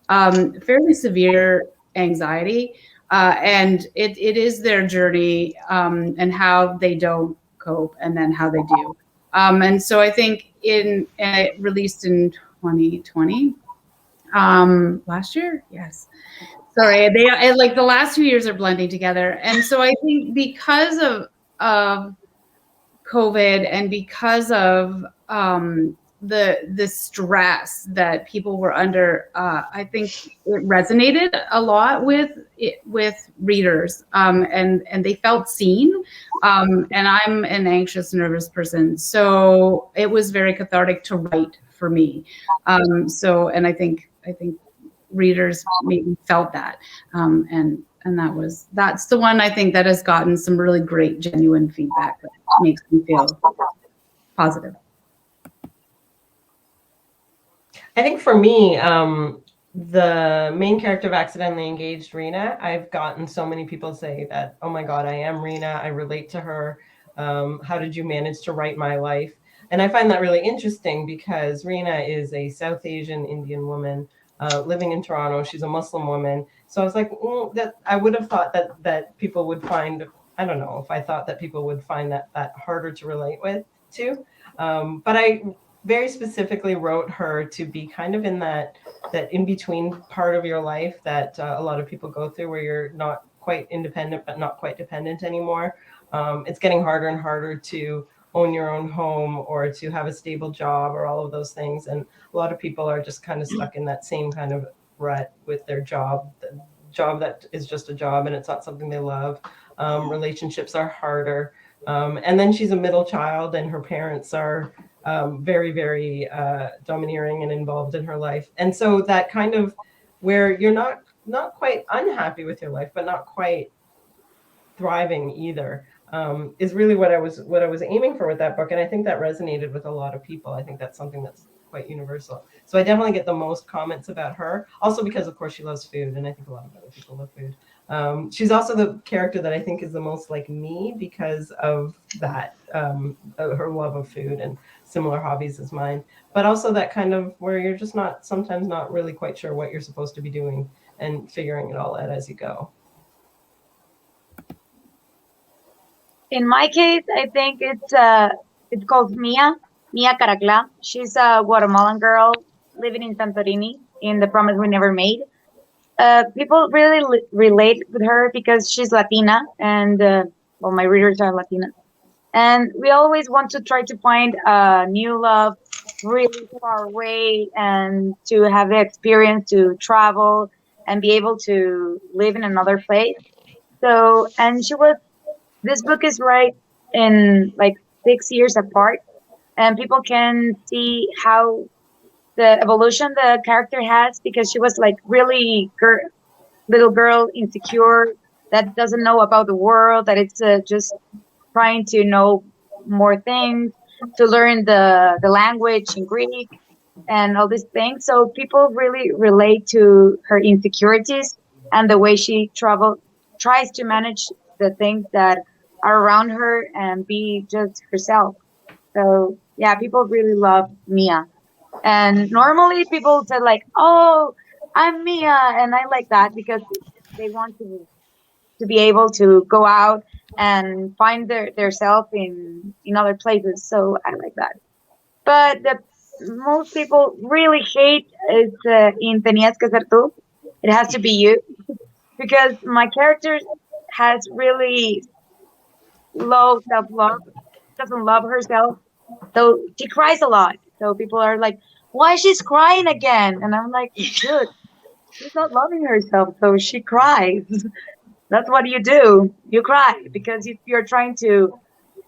fairly severe anxiety, and it is their journey and how they don't cope and then how they do. And so I think and it released in 2020, last year. Yes. Sorry. They like the last 2 years are blending together. And so I think because of COVID and because of the stress that people were under, I think it resonated a lot with readers, and they felt seen. And I'm an anxious, nervous person, so it was very cathartic to write for me. And I think readers maybe felt that, and that's the one I think that has gotten some really great, genuine feedback that makes me feel positive. I think for me, the main character of Accidentally Engaged, Rena, I've gotten so many people say that, oh my God, I am Rena. I relate to her. How did you manage to write my life? And I find that really interesting because Rena is a South Asian Indian woman living in Toronto. She's a Muslim woman. So I was like, that I would have thought that people would find, I don't know if I thought that people would find that harder to relate with too. But I very specifically wrote her to be kind of in that in-between part of your life that a lot of people go through, where you're not quite independent but not quite dependent anymore. It's getting harder and harder to own your own home or to have a stable job or all of those things. And a lot of people are just kind of stuck in that same kind of rut with their job, the job that is just a job and it's not something they love. Relationships are harder. And then she's a middle child and her parents are very, very domineering and involved in her life. And so that kind of where you're not quite unhappy with your life, but not quite thriving either, is really what I was aiming for with that book. And I think that resonated with a lot of people. I think that's something that's quite universal. So I definitely get the most comments about her, also because of course she loves food, and I think a lot of other people love food. She's also the character that I think is the most like me because of that, her love of food and similar hobbies as mine, but also that kind of where you're just sometimes not really quite sure what you're supposed to be doing and figuring it all out as you go. In my case, I think it's called Mia Caracla. She's a Guatemalan girl living in Santorini in The Promise We Never Made. People really relate with her because she's Latina, and my readers are Latina. And we always want to try to find a new love really far away and to have the experience to travel and be able to live in another place. So, and this book is right in like 6 years apart, and people can see how the evolution the character has, because she was like really little girl, insecure, that doesn't know about the world, that it's just trying to know more things. to learn the language in Greek and all these things. So people really relate to her insecurities and the way she tries to manage the things that are around her and be just herself. So yeah, people really love Mia. And normally people say like, "Oh, I'm Mia," and I like that because they want to be able to go out and find their self in other places. So I like that. But the most people really hate is in Tenías que ser tú. It has to be you because my character has really low self love, doesn't love herself, so she cries a lot. So people are like, "Why she's crying again?" And I'm like, "Dude, she's not loving herself, so she cries. That's what you do. You cry because you're trying to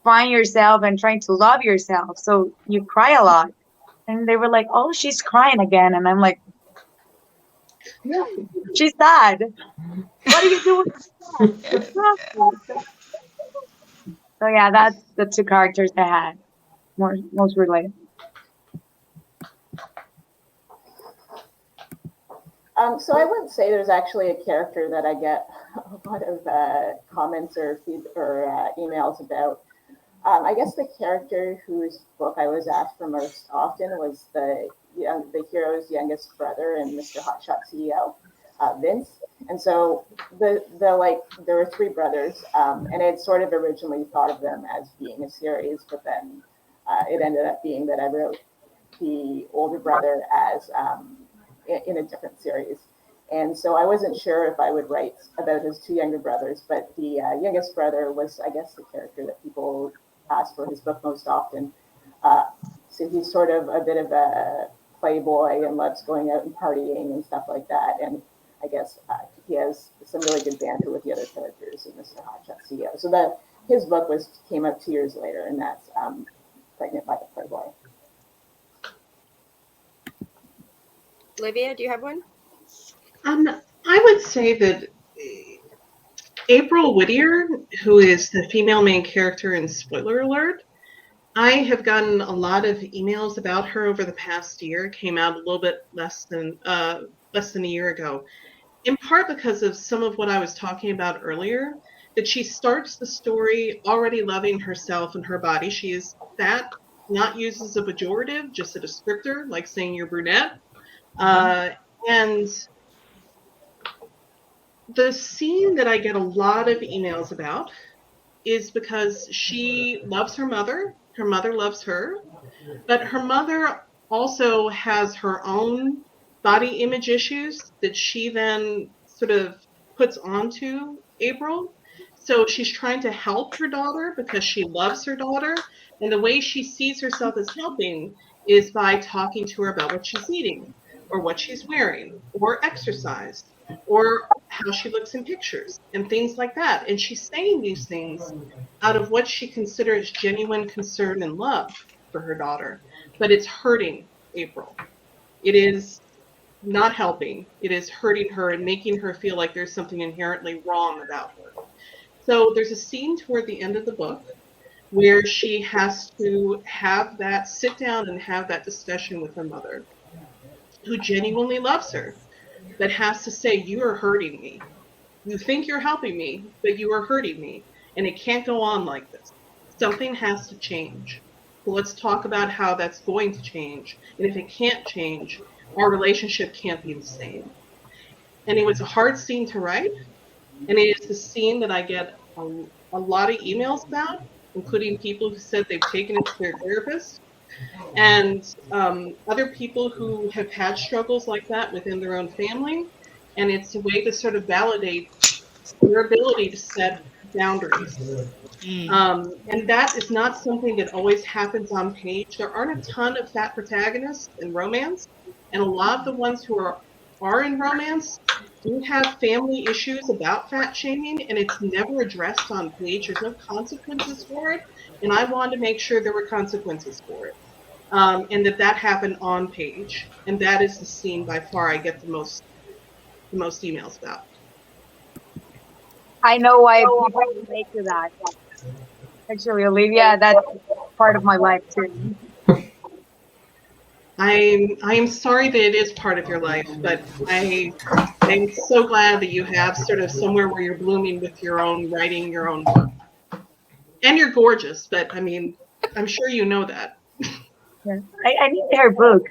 find yourself and trying to love yourself. So you cry a lot." And they were like, "Oh, she's crying again." And I'm like, "No, she's sad. What are you doing?" So yeah, that's the two characters I had most related. So I wouldn't say there's actually a character that I get a lot of comments or emails about. I guess the character whose book I was asked for most often was the hero's youngest brother and Mr. Hotshot CEO, Vince. And so there were three brothers, and I had sort of originally thought of them as being a series, but then it ended up being that I wrote the older brother as in a different series. And so I wasn't sure if I would write about his two younger brothers, but the youngest brother was, I guess, the character that people ask for his book most often. So he's sort of a bit of a playboy and loves going out and partying and stuff like that. And I guess he has some really good banter with the other characters in Mr. Hotshot CEO. So his book came out 2 years later, and that's Pregnant by the Playboy. Olivia, do you have one? I would say that April Whittier, who is the female main character in Spoiler Alert, I have gotten a lot of emails about her over the past year. It came out a little bit less than a year ago, in part because of some of what I was talking about earlier, that she starts the story already loving herself and her body. She is fat, not used as a pejorative, just a descriptor, like saying you're brunette. And the scene that I get a lot of emails about is because she loves her mother loves her, but her mother also has her own body image issues that she then sort of puts onto April. So she's trying to help her daughter because she loves her daughter, and the way she sees herself as helping is by talking to her about what she's eating or what she's wearing or exercise or how she looks in pictures and things like that. And she's saying these things out of what she considers genuine concern and love for her daughter, but it's hurting April. It is not helping. It is hurting her and making her feel like there's something inherently wrong about her. So there's a scene toward the end of the book where she has to have that sit down and have that discussion with her mother, who genuinely loves her, but has to say, you are hurting me. You think you're helping me, but you are hurting me. And it can't go on like this. Something has to change. So let's talk about how that's going to change. And if it can't change, our relationship can't be the same. And it was a hard scene to write. And it is the scene that I get a lot of emails about, including people who said they've taken it to their therapist. And other people who have had struggles like that within their own family. And it's a way to sort of validate your ability to set boundaries. And that is not something that always happens on page. There aren't a ton of fat protagonists in romance, and a lot of the ones who are in romance do have family issues about fat shaming, and it's never addressed on page. There's no consequences for it, and I wanted to make sure there were consequences for it, and that happened on page. And that is the scene by far I get the most emails about. I know why people relate to that. Actually, Olivia, that's part of my life too. I'm sorry that it is part of your life, but I'm so glad that you have sort of somewhere where you're blooming with your own writing, your own book. And you're gorgeous, but I mean, I'm sure you know that. Yeah. I need her book.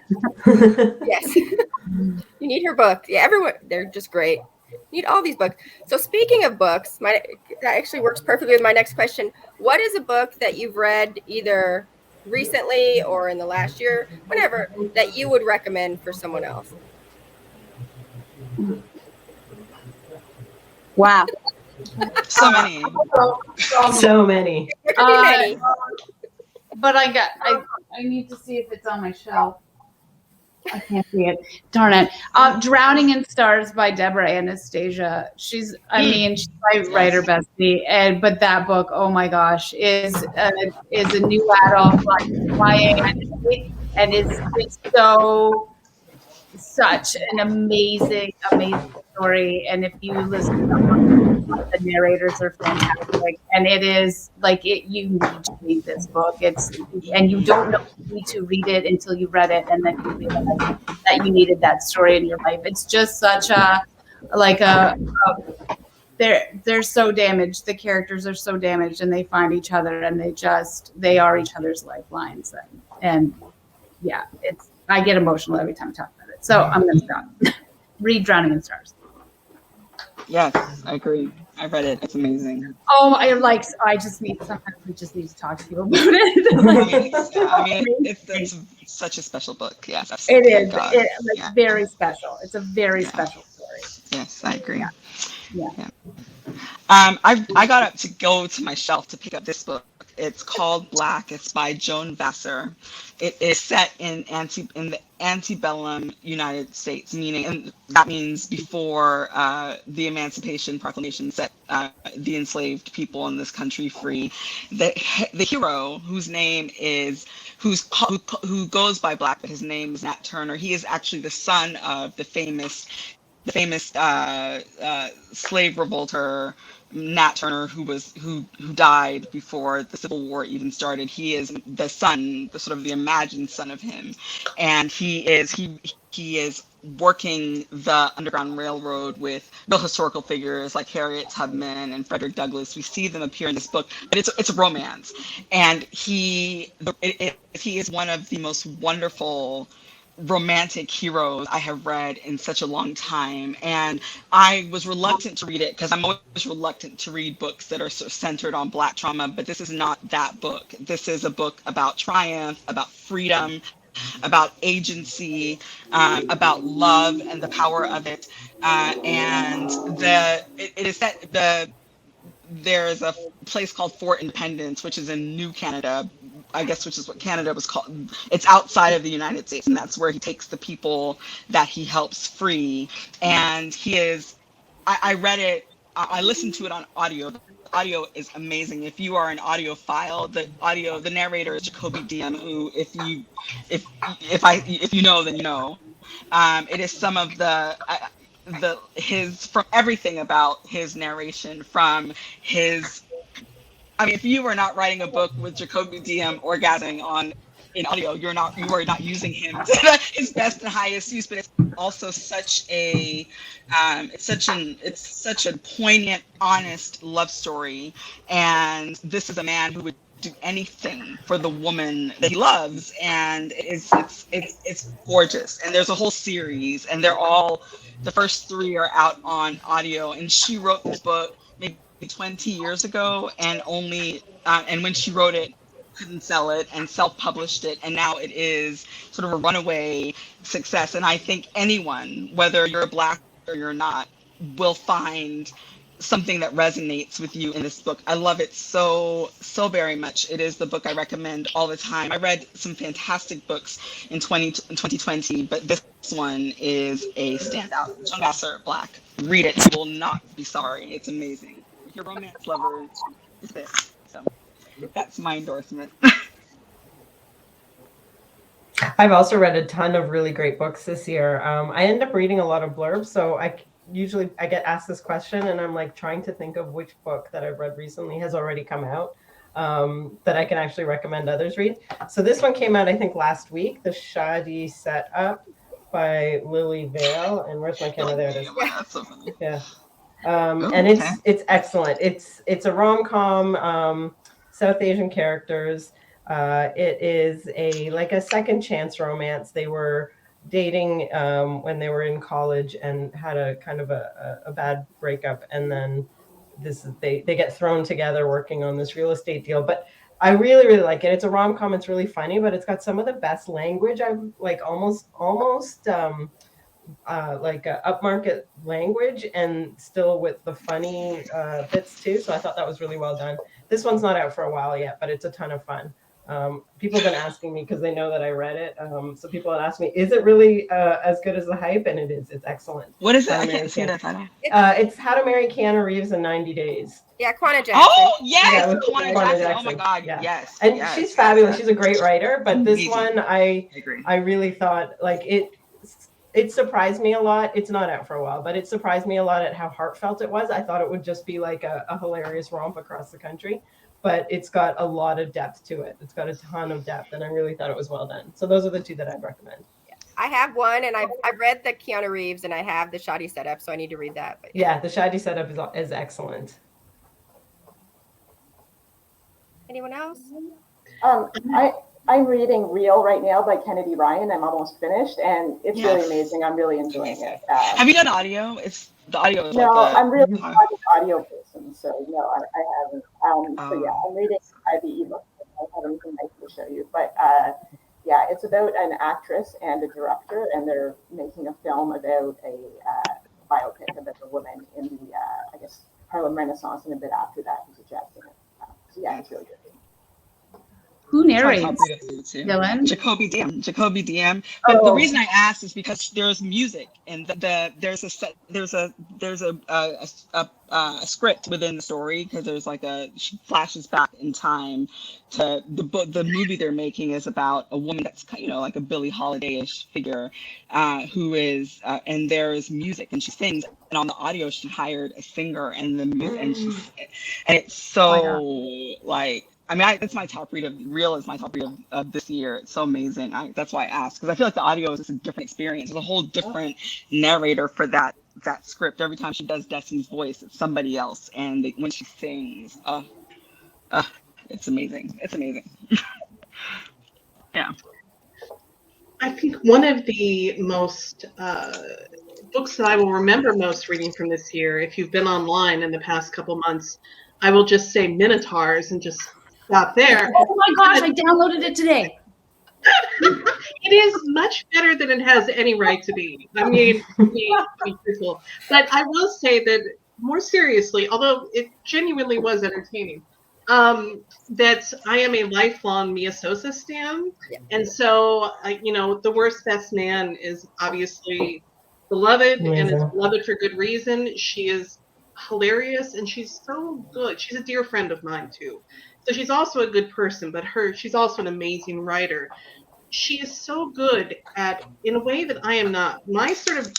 Yes. You need her book. Yeah, everyone, they're just great. You need all these books. So speaking of books, that actually works perfectly with my next question. What is a book that you've read either recently or in the last year, whenever, that you would recommend for someone else? Wow. So many. So many. There could be many. But I need to see if it's on my shelf. I can't see it. Darn it. Drowning in Stars by Deborah Anastasia. She's my writer bestie, but that book, oh my gosh, is a new adult YA, and it's so such an amazing story. And if you listen to the narrators are fantastic, and it is like you need to read this book. And you don't know you need to read it until you read it, and then you realize that you needed that story in your life. It's just such they're so damaged. The characters are so damaged, and they find each other, and they are each other's lifelines. And yeah, I get emotional every time I talk about it. So I'm gonna stop. Read Drowning in Stars. Yes, I agree. I read it. It's amazing. Oh, sometimes we just need to talk to you about it. It's such a special book. Yes, It absolutely. is. Very special. It's a very special story. Yes, I agree. Yeah. I got up to go to my shelf to pick up this book. It's called Black. It's by Joan Vassar. It is set in the antebellum United States, and that means before the Emancipation Proclamation set the enslaved people in this country free. The hero, whose name is who goes by Black, but his name is Nat Turner. He is actually the son of the famous slave revolter Nat Turner, who died before the Civil War even started. He is the son, the sort of the imagined son of him, and he is working the Underground Railroad with real historical figures like Harriet Tubman and Frederick Douglass. We see them appear in this book, but it's a romance, and he is one of the most wonderful romantic heroes I have read in such a long time. And I was reluctant to read it because I'm always reluctant to read books that are sort of centered on Black trauma, but this is not that book. This is a book about triumph, about freedom, about agency, about love and the power of it. There's a place called Fort Independence, which is in New Canada, I guess, which is what Canada was called. It's outside of the United States, and that's where he takes the people that he helps free. And I read it, I listened to it on audio. The audio is amazing. If you are an audiophile, the narrator is Jacoby Diem, who if you know, then you know. It is some of his from everything about his narration, from his if you are not writing a book with Jacoby Diem orgasming in audio, you are not using him to his best and highest use. But it's also such a poignant, honest love story. And this is a man who would do anything for the woman that he loves, and it's gorgeous. And there's a whole series, and the first 3 are out on audio. And she wrote this book maybe 20 years ago, and and when she wrote it, couldn't sell it and self-published it, and now it is sort of a runaway success. And I think anyone, whether you're Black or you're not, will find something that resonates with you in this book. I love it so very much. It is the book I recommend all the time. I read some fantastic books in 2020, but this one is a standout. Joan Vassar, Black. Read it. You will not be sorry. It's amazing. If you're a romance lover, it's it. So that's my endorsement. I've also read a ton of really great books this year. I end up reading a lot of blurbs, so I get asked this question, and I'm like trying to think of which book that I've read recently has already come out. that I can actually recommend others read. So this one came out, I think, last week, The Shoddy Setup by Lily Vale. And where's my camera? There it is. That's so funny. Yeah. Oh, And okay. it's excellent. It's a rom-com, South Asian characters. It is like a second chance romance. They were dating when they were in college and had a kind of a bad breakup, and then they get thrown together working on this real estate deal. But I really, really like it. It's a rom-com. It's really funny, but it's got some of the best language. I've like almost like upmarket language, and still with the funny bits too. So I thought that was really well done. This one's not out for a while yet, but it's a ton of fun. People have been asking me because they know that I read it. So people have asked me, is it really as good as the hype? And it is. It's excellent. What is it? I can't see that title. It's How to Marry Keanu Reeves in 90 Days. Yeah, Quanah Jackson. Oh, yes! Yeah, Quanah Jackson. Oh my God, yeah. yes. And yes, she's fabulous. She's a great writer. But this Easy. one, I agree. I really thought like it surprised me a lot. It's not out for a while, but it surprised me a lot at how heartfelt it was. I thought it would just be like a hilarious romp across the country, but it's got a lot of depth to it. It's got a ton of depth, and I really thought it was well done. So those are the two that I'd recommend. I have one, and I've read the Keanu Reeves, and I have the Shoddy Setup, so I need to read that. But yeah, the Shoddy Setup is excellent. Anyone else? I'm reading Real right now by Kennedy Ryan. I'm almost finished, and it's really amazing. I'm really enjoying it. Have you done audio? The audio is no, like I'm really not an audio person, so no, I haven't. So yeah, I'm reading the ebook. I have anything nice to show you, but yeah, it's about an actress and a director, and they're making a film about a biopic about a woman in the I guess Harlem Renaissance and a bit after that, who's a jazz singer. So yeah, it's really good. Who narrates? Dylan? Jacoby DM. But the reason I asked is because there's music, and there's a script within the story, because there's like she flashes back in time to the movie they're making is about a woman that's like a Billie Holiday-ish figure, who is and there's music, and she sings, and on the audio she hired a singer, and and it's so like. I mean, that's my top read of Real is my top read of this year. It's so amazing. That's why I asked, because I feel like the audio is just a different experience. It's a whole different narrator for that script. Every time she does Destiny's voice, it's somebody else, and when she sings, it's amazing. It's amazing. Yeah. I think one of the most books that I will remember most reading from this year, if you've been online in the past couple months, I will just say Minotaurs and just stop there. Oh my gosh, I downloaded it today. It is much better than it has any right to be. I mean, to be truthful. But I will say that more seriously, although it genuinely was entertaining, that I am a lifelong Mia Sosa stan. Yeah. And so, The Worst Best Man is obviously beloved, and it's beloved for good reason. She is hilarious, and she's so good. She's a dear friend of mine too. So she's also a good person, but she's also an amazing writer. She is so good in a way that I am not. My sort of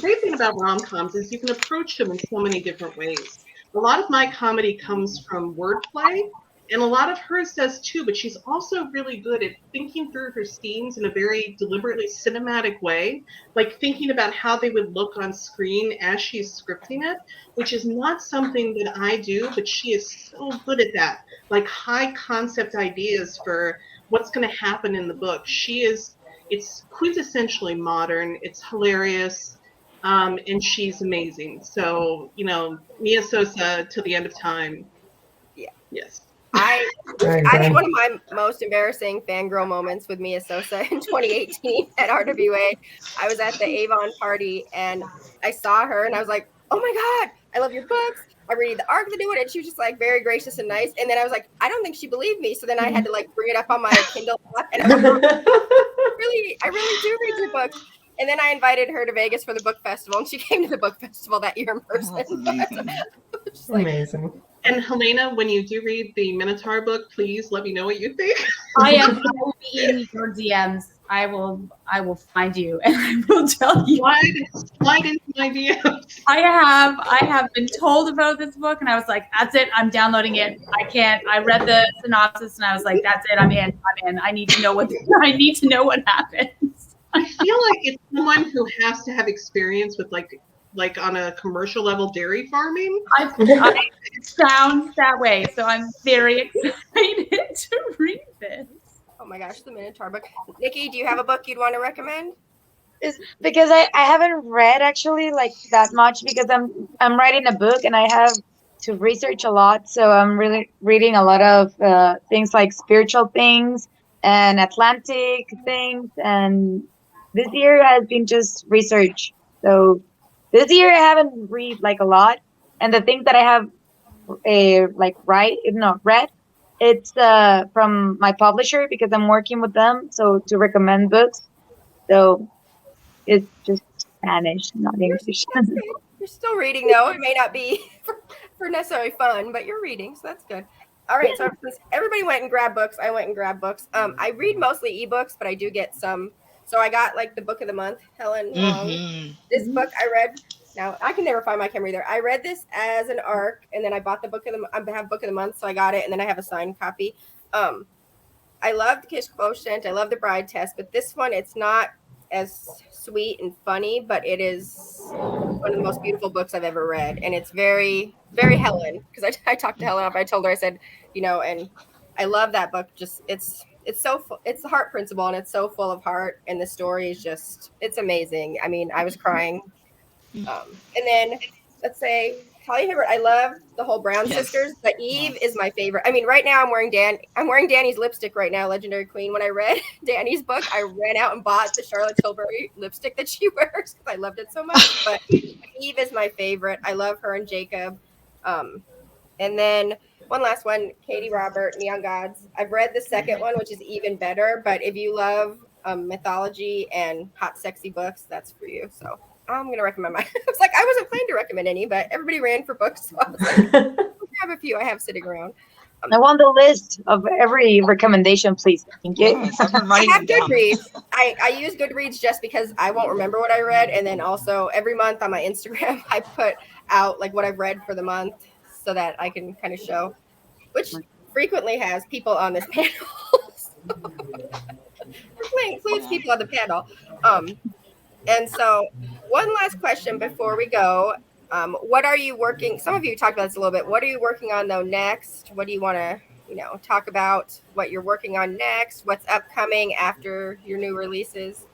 great thing about rom-coms is you can approach them in so many different ways. A lot of my comedy comes from wordplay, and a lot of hers does too, but she's also really good at thinking through her scenes in a very deliberately cinematic way, like thinking about how they would look on screen as she's scripting it, which is not something that I do, but she is so good at that, like high concept ideas for what's going to happen in the book. It's quintessentially modern, it's hilarious, and she's amazing. So, Mia Sosa till the end of time. Yeah. Yes. I had one of my most embarrassing fangirl moments with Mia Sosa in 2018 at RWA. I was at the Avon party, and I saw her, and I was like, oh my God, I love your books. I'm reading the arc of the new one. And she was just like very gracious and nice. And then I was like, I don't think she believed me. So then I had to like bring it up on my Kindle. And I was like, I really do read your books. And then I invited her to Vegas for the book festival, and she came to the book festival that year in person. Amazing. And Helena, when you do read the Minotaur book, please let me know what you think. I will be in your DMs. I will find you and I will tell you. Slide into my DMs. I have been told about this book and I was like, that's it, I'm downloading it. I read the synopsis and I was like, that's it, I'm in. I need to know what happens. I feel like it's someone who has to have experience with like on a commercial level dairy farming. It sounds that way, so I'm very excited to read this. Oh my gosh, the Minotaur book. Niky, do you have a book you'd want to recommend? Because I haven't read actually like that much because I'm writing a book and I have to research a lot. So I'm really reading a lot of things like spiritual things and Atlantic things. And this year has been just research. So this year I haven't read like a lot. And the things that I have read, it's from my publisher because I'm working with them. So to recommend books. So it's just Spanish, not English. You're still reading though. It may not be for necessarily fun, but you're reading, so that's good. All right, so since everybody went and grabbed books, I went and grabbed books. I read mostly ebooks, but I do get some. So I got like the book of the month, Helen Long. This book I read. Now I can never find my camera either. I read this as an ARC, and then I bought the book of the. I have book of the month, so I got it, and then I have a signed copy. I love the Kiss Quotient. I love the Bride Test, but this one, it's not as sweet and funny, but it is one of the most beautiful books I've ever read, and it's very, very Helen. Because I talked to Helen up, I told her, I said, and I love that book. Just it's it's the heart principle, and it's so full of heart, and the story is just it's amazing. I mean, I was crying. And then let's say Talia Hibbert. I love the whole Brown sisters, but Eve is my favorite. I mean, right now I'm wearing Danny's lipstick right now, Legendary Queen. When I read Danny's book, I ran out and bought the Charlotte Tilbury lipstick that she wears because I loved it so much. But Eve is my favorite. I love her and Jacob. And then one last one, Katie Robert, Neon Gods. I've read the second one, which is even better. But if you love mythology and hot, sexy books, that's for you. So I'm going to recommend I was like, I wasn't planning to recommend any, but everybody ran for books. So I was like, I'll have a few I have sitting around. I want the list of every recommendation, please. Thank you. Yes, I've been writing I have them down. Goodreads. I use Goodreads just because I won't remember what I read. And then also every month on my Instagram, I put out like what I've read for the month so that I can kind of show, which frequently has people on this panel. Includes people on the panel. And so one last question before we go. What are you working? Some of you talked about this a little bit. What are you working on though next? What do you want to, talk about what you're working on next? What's upcoming after your new releases?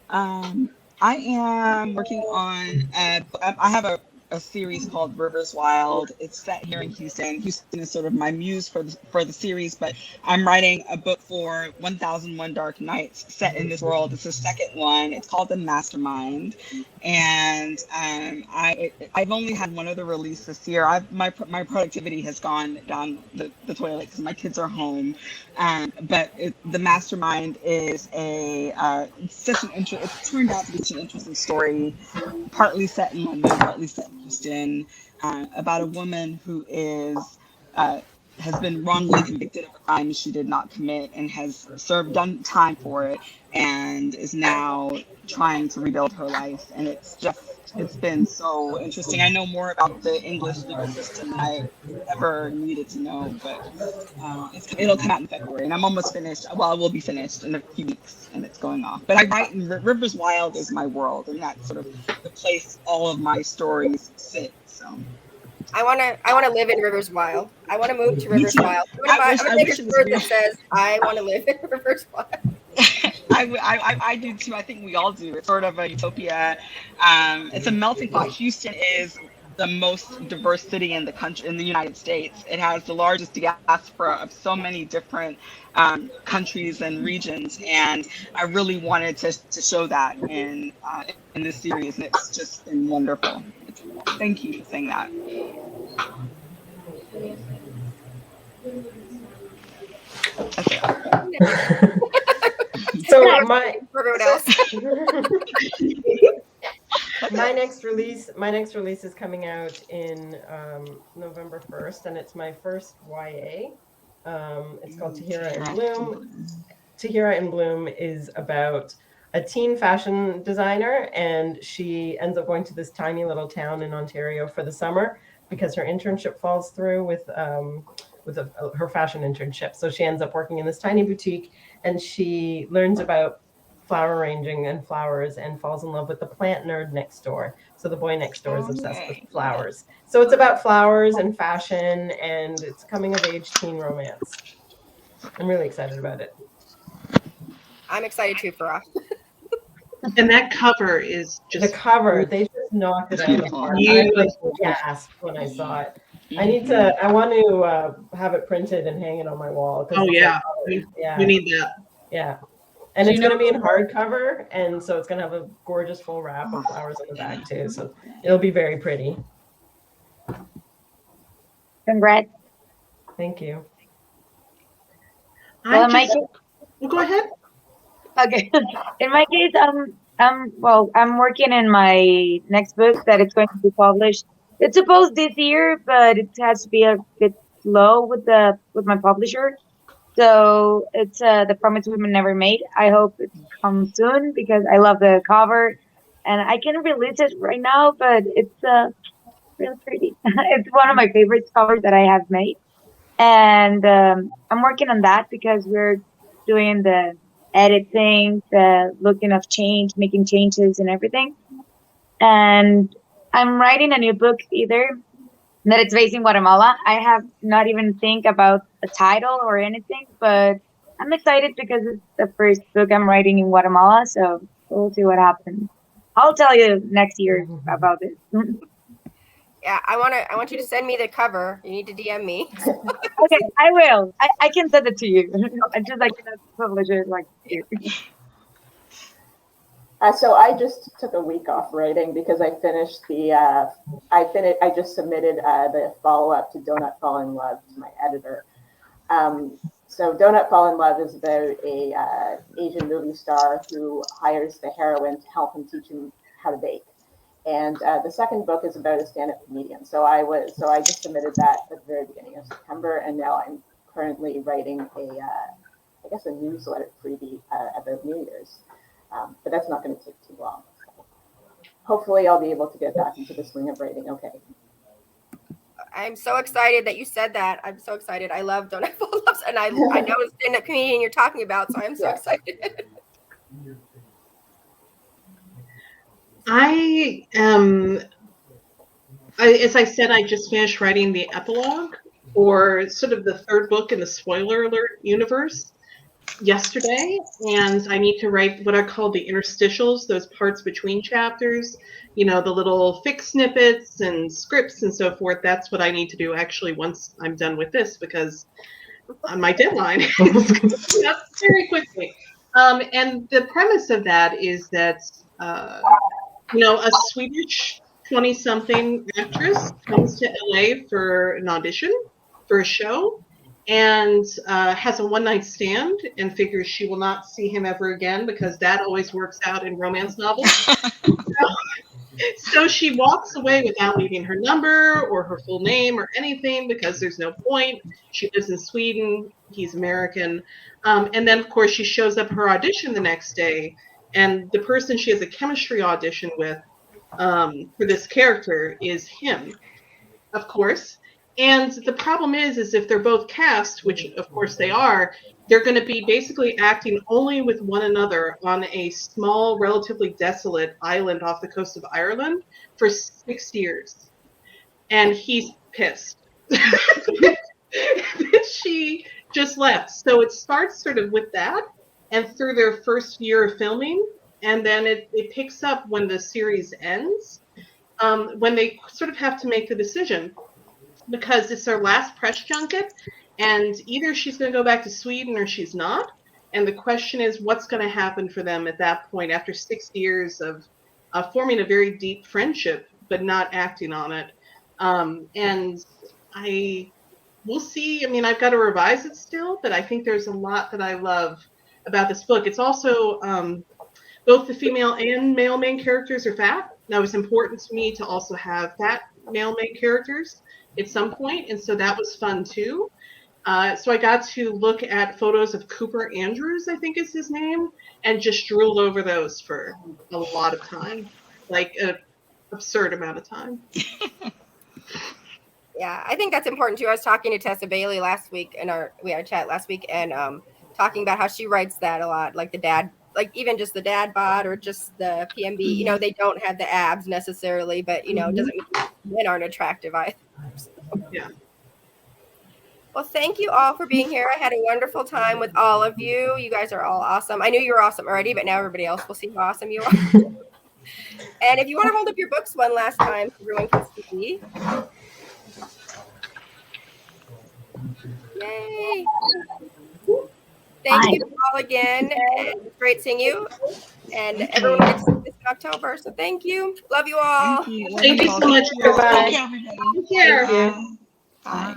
I am working on, I have a series called Rivers Wild. It's set here in Houston. Houston is sort of my muse for the series, but I'm writing a book for 1001 Dark Nights set in this world. It's the second one. It's called The Mastermind. And I've only had one other release this year. My productivity has gone down the toilet because my kids are home. But The Mastermind is it's turned out to be such an interesting story, partly set in London, partly set in Houston, about a woman who has been wrongly convicted of a crime she did not commit and has done time for it and is now trying to rebuild her life. And it's been so interesting. I know more about the English legal system than I ever needed to know, but it'll come out in February, and I'm almost finished. Well, I will be finished in a few weeks, and it's going off. But I write in Rivers Wild is my world, and that's sort of the place all of my stories sit. So I want to live in Rivers Wild. I want to move to Rivers Wild. I'm gonna make a shirt that says I want to live in Rivers Wild. I do too. I think we all do. It's sort of a utopia. It's a melting pot. Houston is the most diverse city in the country, in the United States. It has the largest diaspora of so many different countries and regions, and I really wanted to show that in this series, and it's just been wonderful. Thank you for saying that. Okay. So my for everyone else. my next release is coming out in November 1st, and it's my first YA. It's called Tahira in Bloom. Tahira in Bloom is about a teen fashion designer, and she ends up going to this tiny little town in Ontario for the summer because her internship falls through with her fashion internship. So she ends up working in this tiny boutique, and she learns about flower arranging and flowers and falls in love with the plant nerd next door. So the boy next door is obsessed with flowers. So it's about flowers and fashion, and it's coming of age teen romance. I'm really excited about it. I'm excited too, Farah. And that cover is just the cover. They just knocked it out of the park. I like gasped when I saw it. I want to have it printed and hang it on my wall. Oh yeah, we need that. Yeah. And it's going to be in hardcover, and so it's going to have a gorgeous full wrap of flowers on the back too. So it'll be very pretty. Congrats. Thank you. Go ahead. Okay. In my case, I'm working in my next book that it's going to be published. It's supposed this year, but it has to be a bit slow with my publisher. So it's The Promise Women Never Made. I hope it comes soon because I love the cover, and I can't release it right now, but it's really pretty. It's one of my favorite covers that I have made, and I'm working on that because we're doing the editing, the looking of change, making changes and everything. And I'm writing a new book either that it's based in Guatemala. I have not even think about a title or anything, but I'm excited because it's the first book I'm writing in Guatemala, so we'll see what happens. I'll tell you next year about it. Yeah, I want you to send me the cover. You need to DM me. Okay, I will. I can send it to you. I just like cannot publish it like you. So I just took a week off writing because I finished I just submitted the follow-up to Don't Fall in Love to my editor. So Don't Fall in Love is about a Asian movie star who hires the heroine to help him teach him how to bake. And the second book is about a stand-up comedian. So I just submitted that at the very beginning of September, and now I'm currently writing a newsletter freebie about New Year's. But that's not going to take too long. So hopefully I'll be able to get back into the swing of writing. Okay. I'm so excited that you said that. I'm so excited. I love Don't Fall in Love, and I know it's stand-up comedian you're talking about, so I'm so excited. As I said, I just finished writing the epilogue, or sort of the third book in the spoiler alert universe, yesterday, and I need to write what I call the interstitials, those parts between chapters, the little fix snippets and scripts and so forth. That's what I need to do actually once I'm done with this, because my deadline is up very quickly. And the premise of that is that a Swedish 20-something actress comes to LA for an audition for a show, and has a one-night stand and figures she will not see him ever again, because that always works out in romance novels. So she walks away without leaving her number or her full name or anything, because there's no point. She lives in Sweden. He's American. And then, of course, she shows up her audition the next day, and the person she has a chemistry audition with for this character is him, of course. And the problem is if they're both cast, which of course they are, they're going to be basically acting only with one another on a small, relatively desolate island off the coast of Ireland for 6 years. And he's pissed. She just left. So it starts sort of with that, and through their first year of filming, and then it picks up when the series ends, when they sort of have to make the decision, because it's their last press junket, and either she's going to go back to Sweden or she's not. And the question is, what's going to happen for them at that point after 6 years of forming a very deep friendship, but not acting on it. And we'll see. I mean, I've got to revise it still, but I think there's a lot that I love about this book. It's also, both the female and male main characters are fat. Now, it's important to me to also have fat male main characters at some point, and so that was fun too. So I got to look at photos of Cooper Andrews, I think is his name, and just drooled over those for a lot of time, like an absurd amount of time. Yeah, I think that's important too. I was talking to Tessa Bailey last week we had a chat last week, and talking about how she writes that a lot, like the dad, like even just the dad bod or just the PMB. You know, they don't have the abs necessarily, but you know, it doesn't mean men aren't attractive either. So. Yeah. Well, thank you all for being here. I had a wonderful time with all of you. You guys are all awesome. I knew you were awesome already, but now everybody else will see how awesome you are. And if you want to hold up your books one last time, so everyone can see. Yay! Thank you all again. And it's great seeing you. And everyone gets to see this in October. So thank you. Love you all. Thank you so much. Thank you, everybody. Take care. Thank you. Bye.